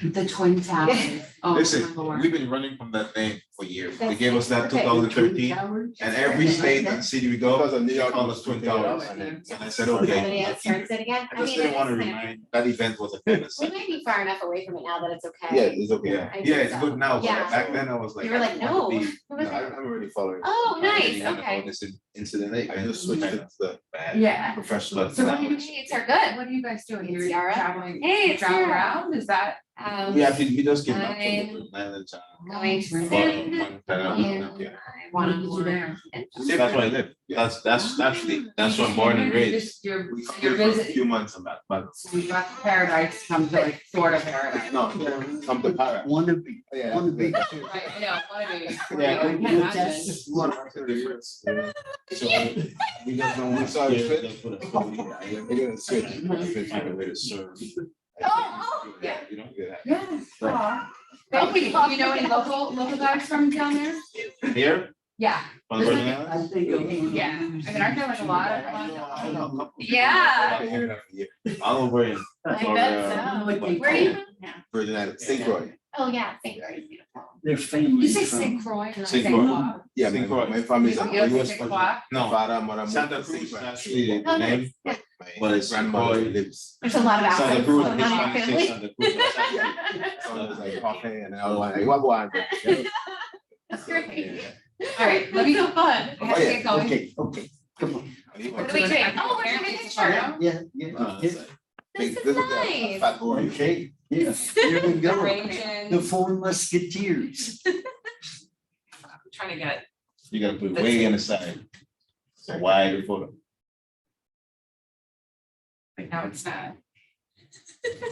The Twin Towers. Oh, my Listen, Lord. we've been running from that name for years. They That's gave us that perfect. 2013, Towers? and every state and city we go, Because of New they York, call us Twin Towers. And I said, Somebody okay. else turns it again. I just didn't want to remind, that event was a famous. We might be far enough away from it now that it's okay. Yeah, it's okay. Yeah, I think yeah, it's so. good now, but Yeah. back then I was like. You were like, I don't wanna no. be Who was No, it? I'm already following. Oh, nice, I didn't okay. know this incident, I just switched it to the Yeah. professional. So what do you, It's are good. what are you guys doing? It's You're Yara. traveling, Hey, it's traveling Yara. around? Is that? We just came back I'm from the island town. Going to Really? send you Yeah. What did you do one-on-one. there? That's where I live. That's actually, that's where I'm born and raised. Just You're, We come you're here for a visiting, few months and back, but we left paradise, come to like Florida paradise. no, come to Para. Wanna be, Yeah, wanna be. Right, I know, what I mean. Yeah. I can't imagine. That's what What's the difference? We just don't want Sorry, to just put a switch. phone in there. We're gonna switch. Find a way to serve. Oh, yeah. You don't get Yeah. Right. Aw. Okay, do you know any local guys from down there? that. Here, Yeah, on the Virgin Islands? I think. yeah, I mean, aren't there like a lot of? I know a couple. Yeah. All over in I Florida. bet so. Where are you from? Virgin Islands, St. Croix. Oh, yeah, St. Croix is beautiful. Their family. You say St. Croix? not St. St. Croix. Croix. Yeah, St. Croix. my family's You a don't say US. St. Croix? No, Father, mother, Santa moved to Cruz St. is Croix. actually Oh, the nice. name, Yeah. but it's Grandmother Croix. lives. There's a lot of Santa accents Cruz, going on in your Hispanic say family. Santa Cruz. That's So it was like coffee and another one, like, what one? That's great. All right, let me, So fun. I have to get going. Okay, come on. What do we drink? Oh, we're doing a picture. Yeah, This is nice. Fat boy. Okay, yeah, here we go. Raging. The Four Musketeers. Trying to get. You gotta put way in the side. So wide photo. Like now it's not.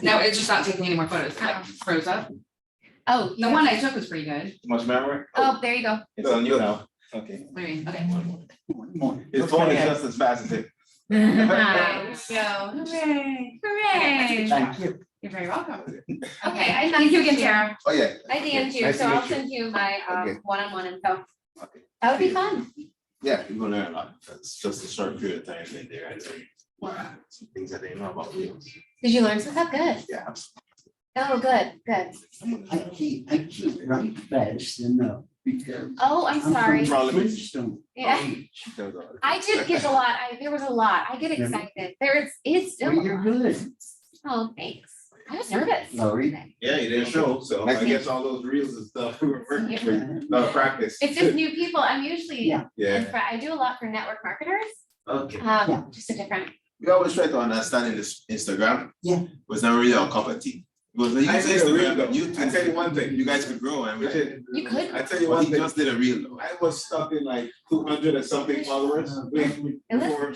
No, it's just not taking any more photos, it like froze up. Oh, The one I took was pretty good. Too much memory? Oh, there you go. It's on you now. Okay. What do you mean? Okay. One more. His phone is just as fast as it. Nice. Go. Hooray. Hooray. Thank you. You're very welcome. Okay, I Thank you again, Tara. Oh, yeah. I DM'd you, Nice so to I'll meet you. send you my Okay. one-on-one info. Okay. That would be fun. Yeah, you're gonna learn a lot. It's just a short period of time in there. I learned some things that they know about wheels. Did you learn some stuff? Good. Yeah. Oh, good, good. I keep right fast enough because. Oh, I'm sorry. from Flintstone Yeah. age. I did get a lot. There was a lot. I get excited. It's still. Well, a you're lot. good, Oh, thanks. I was nervous. Laurie. Yeah, you didn't show, so I guess all those reels and stuff, we were working for, not practice. It's just new people. I'm usually, Yeah. Yeah, I do a lot for network marketers. okay. Yeah. Just a different. We always try to understand in this Instagram. Yeah. Was not really our cup of tea. It was like, I use did a reel Instagram, though. but YouTube. I tell you one thing. You guys could grow and we did. You could. I tell you But one he thing, just did a reel though. I was stuck in like 200 and something followers,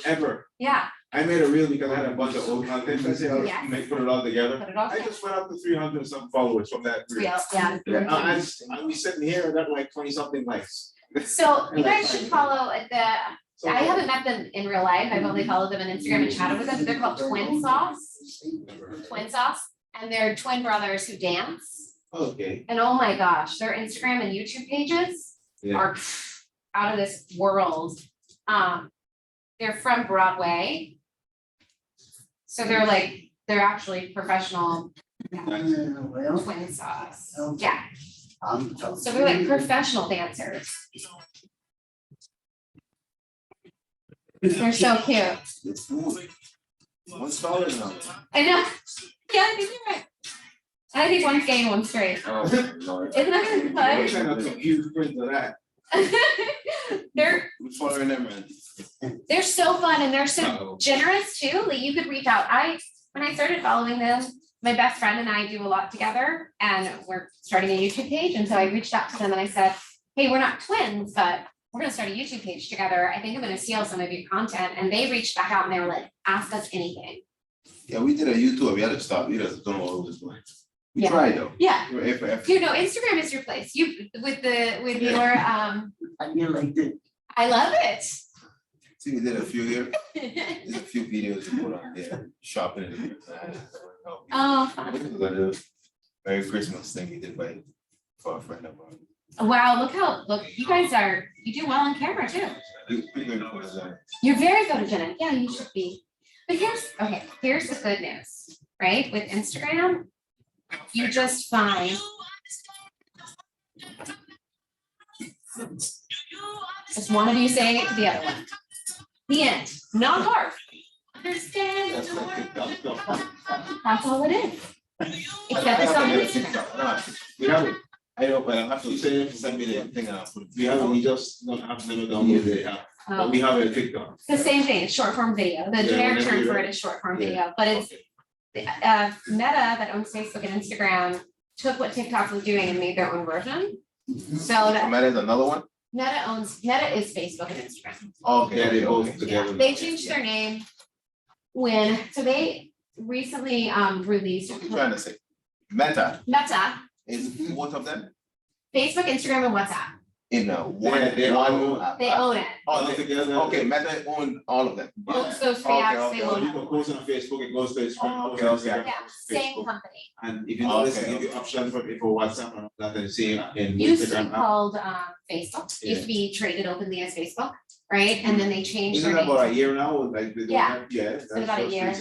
forever. Yeah, I made a reel because I had a bunch of old content, I said, Yes. I'll put it all together. put it all I just went up to 300 and some followers from that reel. Yeah. Yeah, I'm be sitting here, I got like 20 something likes. So you guys should follow So- I haven't met them in real life. I've only followed them on Instagram and chatted with them. They're called Twin Sauce. Twin Sauce. And they're twin brothers who dance. Okay. And oh my gosh, their Instagram and YouTube pages Yeah. are out of this world. They're from Broadway. So they're actually professional Well, twin sauce. Okay. Yeah, so they're like professional dancers. They're so cute. What's taller now? I know. Yeah, I think you're right. I think one's gay and one's straight. Oh, Lord. Isn't that I'm fun? trying not to huge print of that. They're Who's following them, man? They're so fun and they're so Uh-oh. generous too. Like you could reach out. When I started following them, my best friend and I do a lot together and we're starting a YouTube page. And so I reached out to them and I said, hey, we're not twins, but we're gonna start a YouTube page together. I think I'm gonna steal some of your content. And they reached back out and they were like, ask us anything. Yeah, we did a YouTube. We had to stop. We just don't know what was going. We Yeah. try though. Yeah. If You know, Instagram is your place. You, with your, I feel like that. I love it. see, we did a few here, there's a few videos we put on there, shopping. Oh, fun. This is a Merry Christmas thing we did for a friend of ours. Wow, look, you guys you do well on camera too. We good for design. You're very photogenic. Yeah, you should be. But here's the good news, right? With Instagram, you just find. Just one of you saying it to the other one. The end. Not hard. Understand? That's like TikTok. That's all it is. Except it's on Instagram. No, we haven't. I don't, but I have to send me the thing and I'll put it. We haven't, we just don't have never downloaded the app, but we have a TikTok. It's the same thing, it's short form video. The Yeah, generic whenever term you're for it ready. is short form Yeah. video, but it's Meta that owns Facebook and Instagram took what TikTok was doing and made their own version. So that Meta is another one? Meta is Facebook and Instagram. Okay. Yeah, they both okay. together. They changed their name so they recently released What you trying to say? Meta Meta, is both of them Facebook, Instagram, and WhatsApp. in one. Yeah, they all app. They own it. Oh, all together. okay, Meta own all of them. Owns those three Okay, apps, okay, they So own you can it. post on Facebook, it goes to Instagram. Okay, post on okay. Instagram, Yeah, goes to same Facebook. company. And if you notice, they Okay, give you option for WhatsApp and all that, and see in Used to be Instagram app. called Facebook, used to be traded openly as Facebook, right? And then they changed Isn't their that name. about a year now, like they don't Yeah. have, yeah. It's been about a year.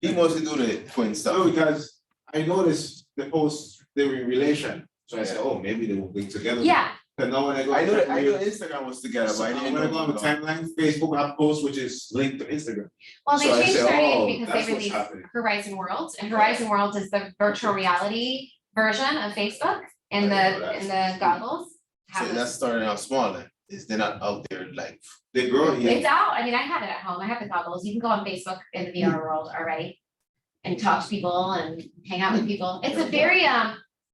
He mostly do the twin No, stuff. because I noticed the post, they were in relation, so I said, oh, maybe they will link together. Yeah, But now when I go. I check knew real- Instagram was together, So but I now didn't when I go on the know. timeline, Facebook have post which is linked to Instagram. well, they So I changed say, their name oh, because that's they what's released happening. Horizon Worlds, and Horizon Worlds is the virtual reality version of Facebook and the goggles. So have that's this- starting out small then. They're not out there like. They grow, yeah. It's out, I mean, I have it at home, I have the goggles, you can go on Facebook in the VR world already. And talk to people and hang out with people, it's a very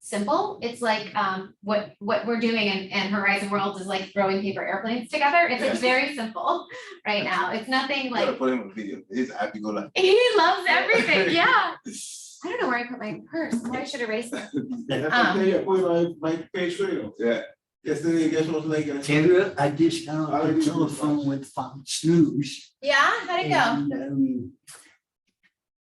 simple, it's like what we're doing in Horizon Worlds is like throwing paper airplanes together, it's very simple right now, it's nothing You gotta like, put him in a video. He's happy go like. he loves everything, yeah. I don't know where I put my purse, maybe I should erase it. That's okay, I put my page for you. Yeah. Yesterday, guess what was like? Kendra, I just got on the telephone with Fox News. Yeah, how'd it go? And,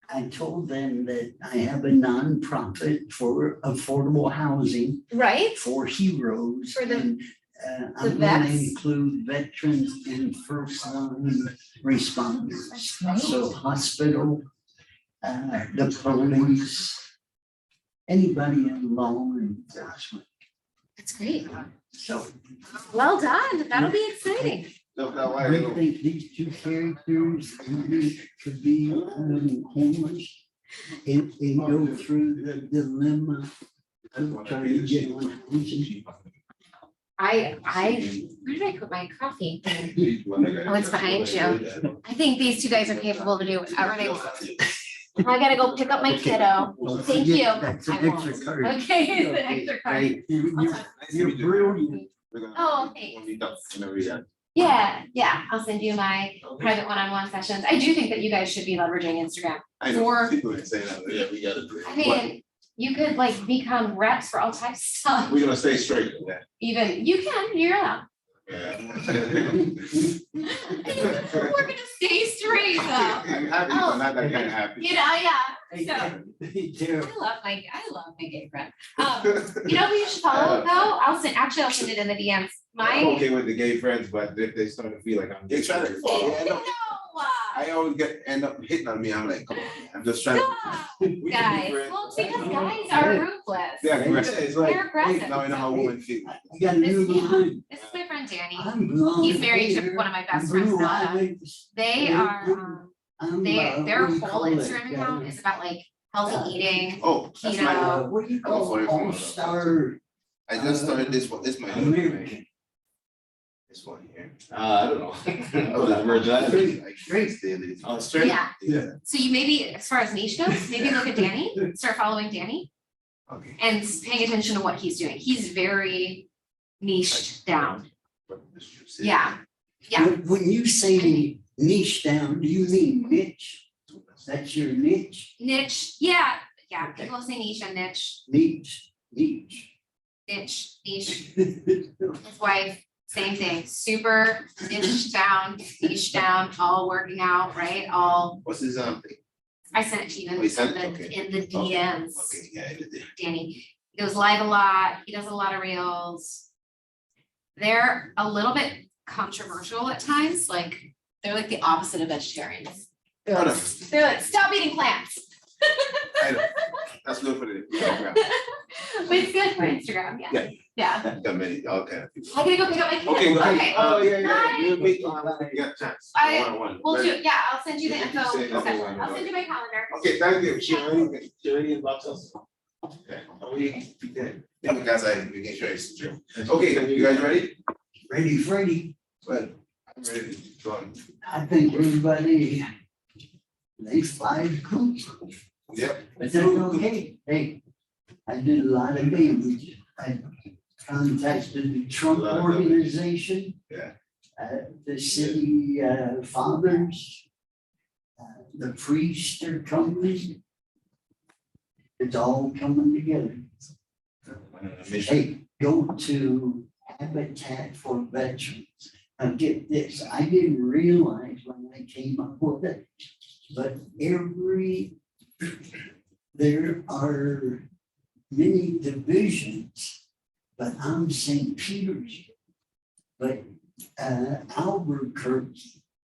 I told them that I have a nonprofit for affordable housing Right, for heroes. For the- and, the I'm gonna vets? include veterans and first line responders. That's great. So hospital, the police, anybody in law enforcement. that's great, So well done, that'll be exciting. Look, now, I why they go- think these two characters could be homeless and go through the dilemma of trying to get on housing. Where did I put my coffee? Oh, it's behind you. I think these two guys are capable to do whatever they want. I gotta go pick up my kiddo. Thank you. That's an I won't. extra card. Okay, it's an extra card. Great. You're brilliant. Oh, thanks. When we talk, whenever we are- Yeah, I'll send you my private one-on-one sessions. I do think that you guys should be leveraging Instagram. I know, For- people are saying that, yeah, we gotta do it. I mean, you could like become reps for all types of stuff. We're gonna stay straight. Yeah. Even, you can, you're allowed. Yeah. We're gonna stay straight though. I'm happy, but not that kind of happy. You know, yeah, Hey, so. Tara, I love my gay friend. You know who you should follow though? I'll send it in the DMs. I'm My, okay with the gay friends, but if they start to feel like I'm. They try to no, follow. I always end up hitting on me. I'm like, come on, I'm just trying. stop, We can be guys. friends. Well, it's because guys are ruthless. Yeah, aggressive. It's like, They're aggressive. now I know how women feel. I got a new line. This is my friend Danny. I'm blonde He's married to hair, one of my best friends, blue Donna. eyes. They are, I'm, their what do you whole call it, Instagram account is about like healthy eating. Oh, that's my, Keto. What do you Oh, call sorry, it? sorry. All-star. I just started this one, this is my new American. thing. This one here. I don't know. I was a virgin. Like, straight daily. Oh, straight? Yeah. Yeah, So you maybe, as far as niche goes, maybe look at Danny, start following Danny okay. and paying attention to what he's doing. He's very niched down. Yeah. Yeah. When you say niche down, do you mean niche? That's your niche? Niche, yeah, Yeah, people say niche and niche, Niche. niche. His wife, same thing, super niche down, all working out, right? All, What's his thing? I sent it to you Oh, you sent it? in Okay. the DMs. Okay, yeah, I did. Danny, he goes live a lot, he does a lot of reels. They're a little bit controversial at times, like, they're like the opposite of vegetarians. I know. They're like, stop eating plants. I know. That's good for the. But it's good for Instagram, yeah, yeah. Got many, okay. I gotta go pick up my kids. Okay, well, Okay. oh, yeah, Bye. you make, you got a chance. One. We'll Ready? do, yeah, I'll send you the Yeah, info, you say another one, I'll send you my calendar. Okay, thank you. She already inboxed us. Okay, are we, yeah, guys, we can show you some drill. Okay, you guys ready? Ready, Freddy. Well, I'm ready to go on. I think everybody, they five cooks, Yep. but that's okay. Hey, I did a lot of damage. I contacted the Trump A lot of damage. organization. Yeah. The city fathers, the priest are coming. It's all coming together. Hey, go to Habitat for Veterans. Now get this, I didn't realize when I came up with it, but there are many divisions, but I'm St. Peter's. But Albuquerque,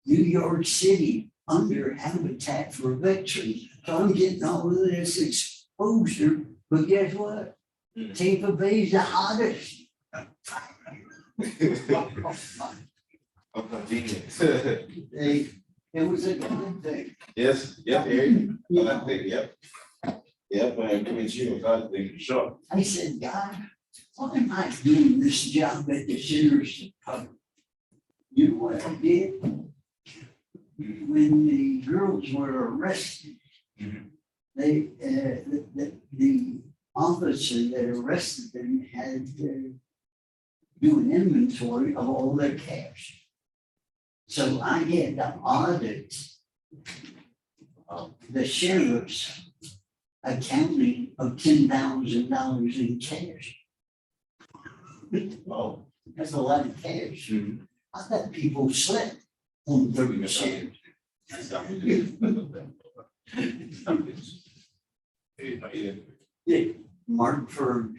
New York City, under Habitat for Veterans. So I'm getting all of this exposure, but guess what? Tampa Bay's the hottest. I'm convenient. Hey, it was a good thing. Yes, yep, Eric, I think, yep. Yep, I'm coming to you, God, thank you, sure. I said, God, why am I doing this job at the sheriff's department? You know what I did? When the girls were arrested, they, the officer that arrested them had to do an inventory of all their cash. So I had to audit the sheriff's accounting of $10,000 in cash. Oh, that's a lot of cash. I thought people slept on 30 shares. Yeah, Markford,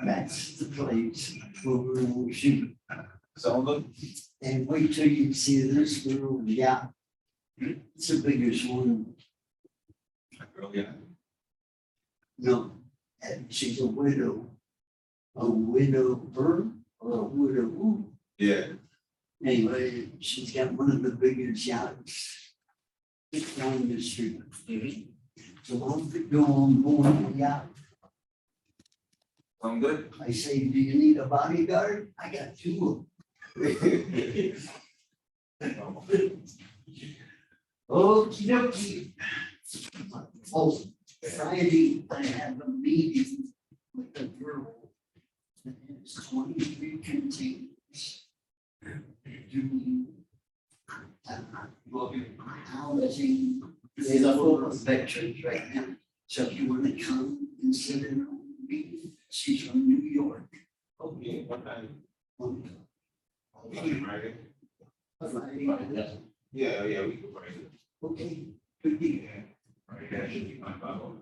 that's the place where we're gonna shoot. And wait till you see this girl, yeah. It's the biggest one. No, and she's a widow. A widower or a widow. Yeah. Anyway, she's got one of the biggest yachts down the street. So I'm gonna go on board the yacht. I'm good. I say, do you need a bodyguard? I got two of them. Okey dokey. Oh, Friday, I have a meeting with a girl that has 23 containers. Doing housing for veterans right now. So if you want to come and sit in on the meeting, she's from New York. Okay, what time? Friday. Yeah, we can write it. Okay, good deal. Right, that should be my Bible.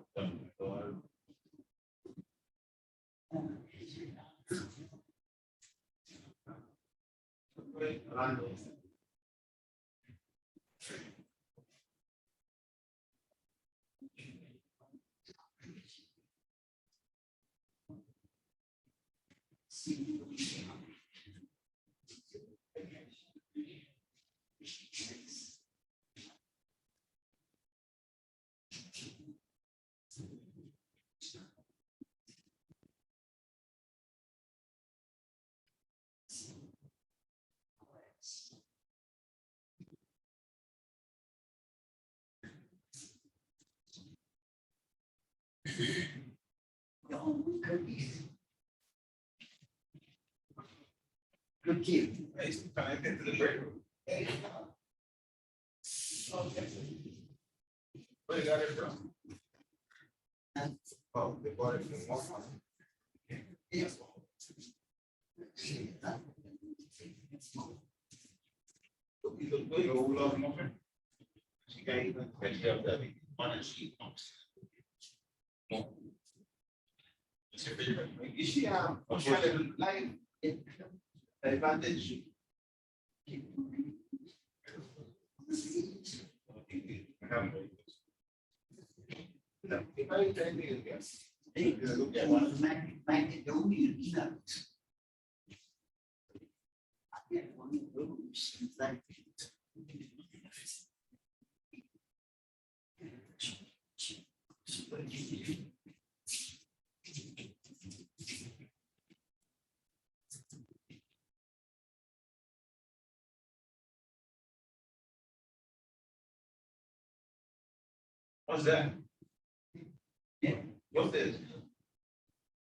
Good kid. Nice, can I get to the break room? Okay. Where you got it from? Oh, they bought it from Walmart. Yes. Ici, on try to like advantage. No, if I tell you, yes. Hey, look at one Macedonian nuts. I get one of those. Like. What's that? Yeah, what's this?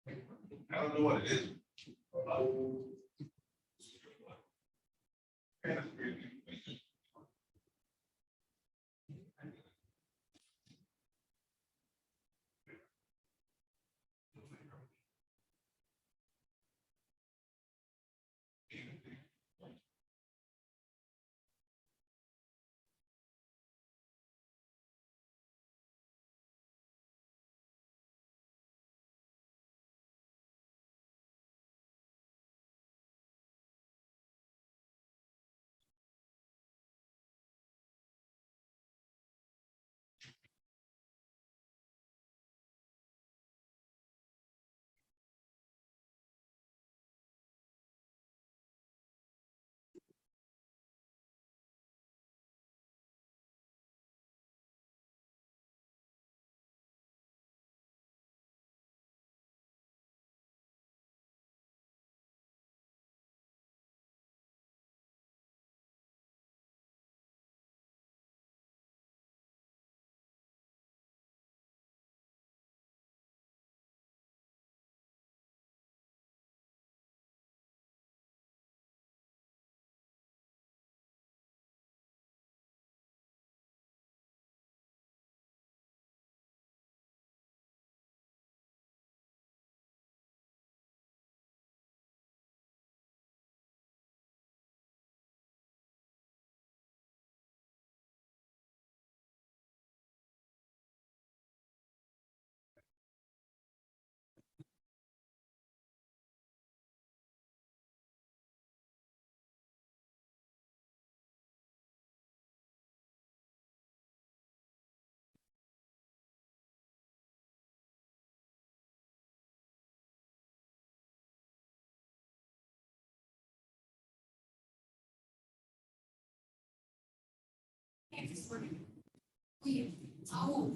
I don't know what it is. Oh.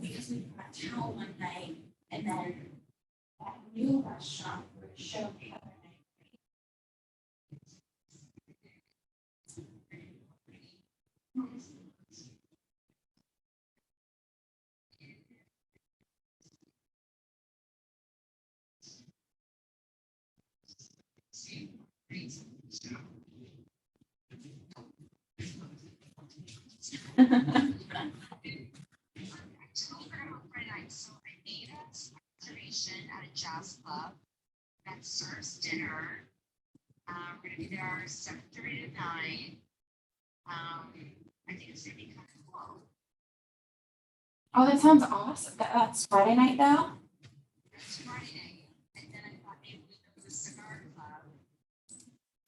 Because we were at town one night and then that new restaurant we showed the other night. So I made a reservation at a jazz club that serves dinner. We're gonna be there 7:30 to 9. I think it's gonna be kind of cool. Oh, that sounds awesome. That's Friday night though? It's Friday night.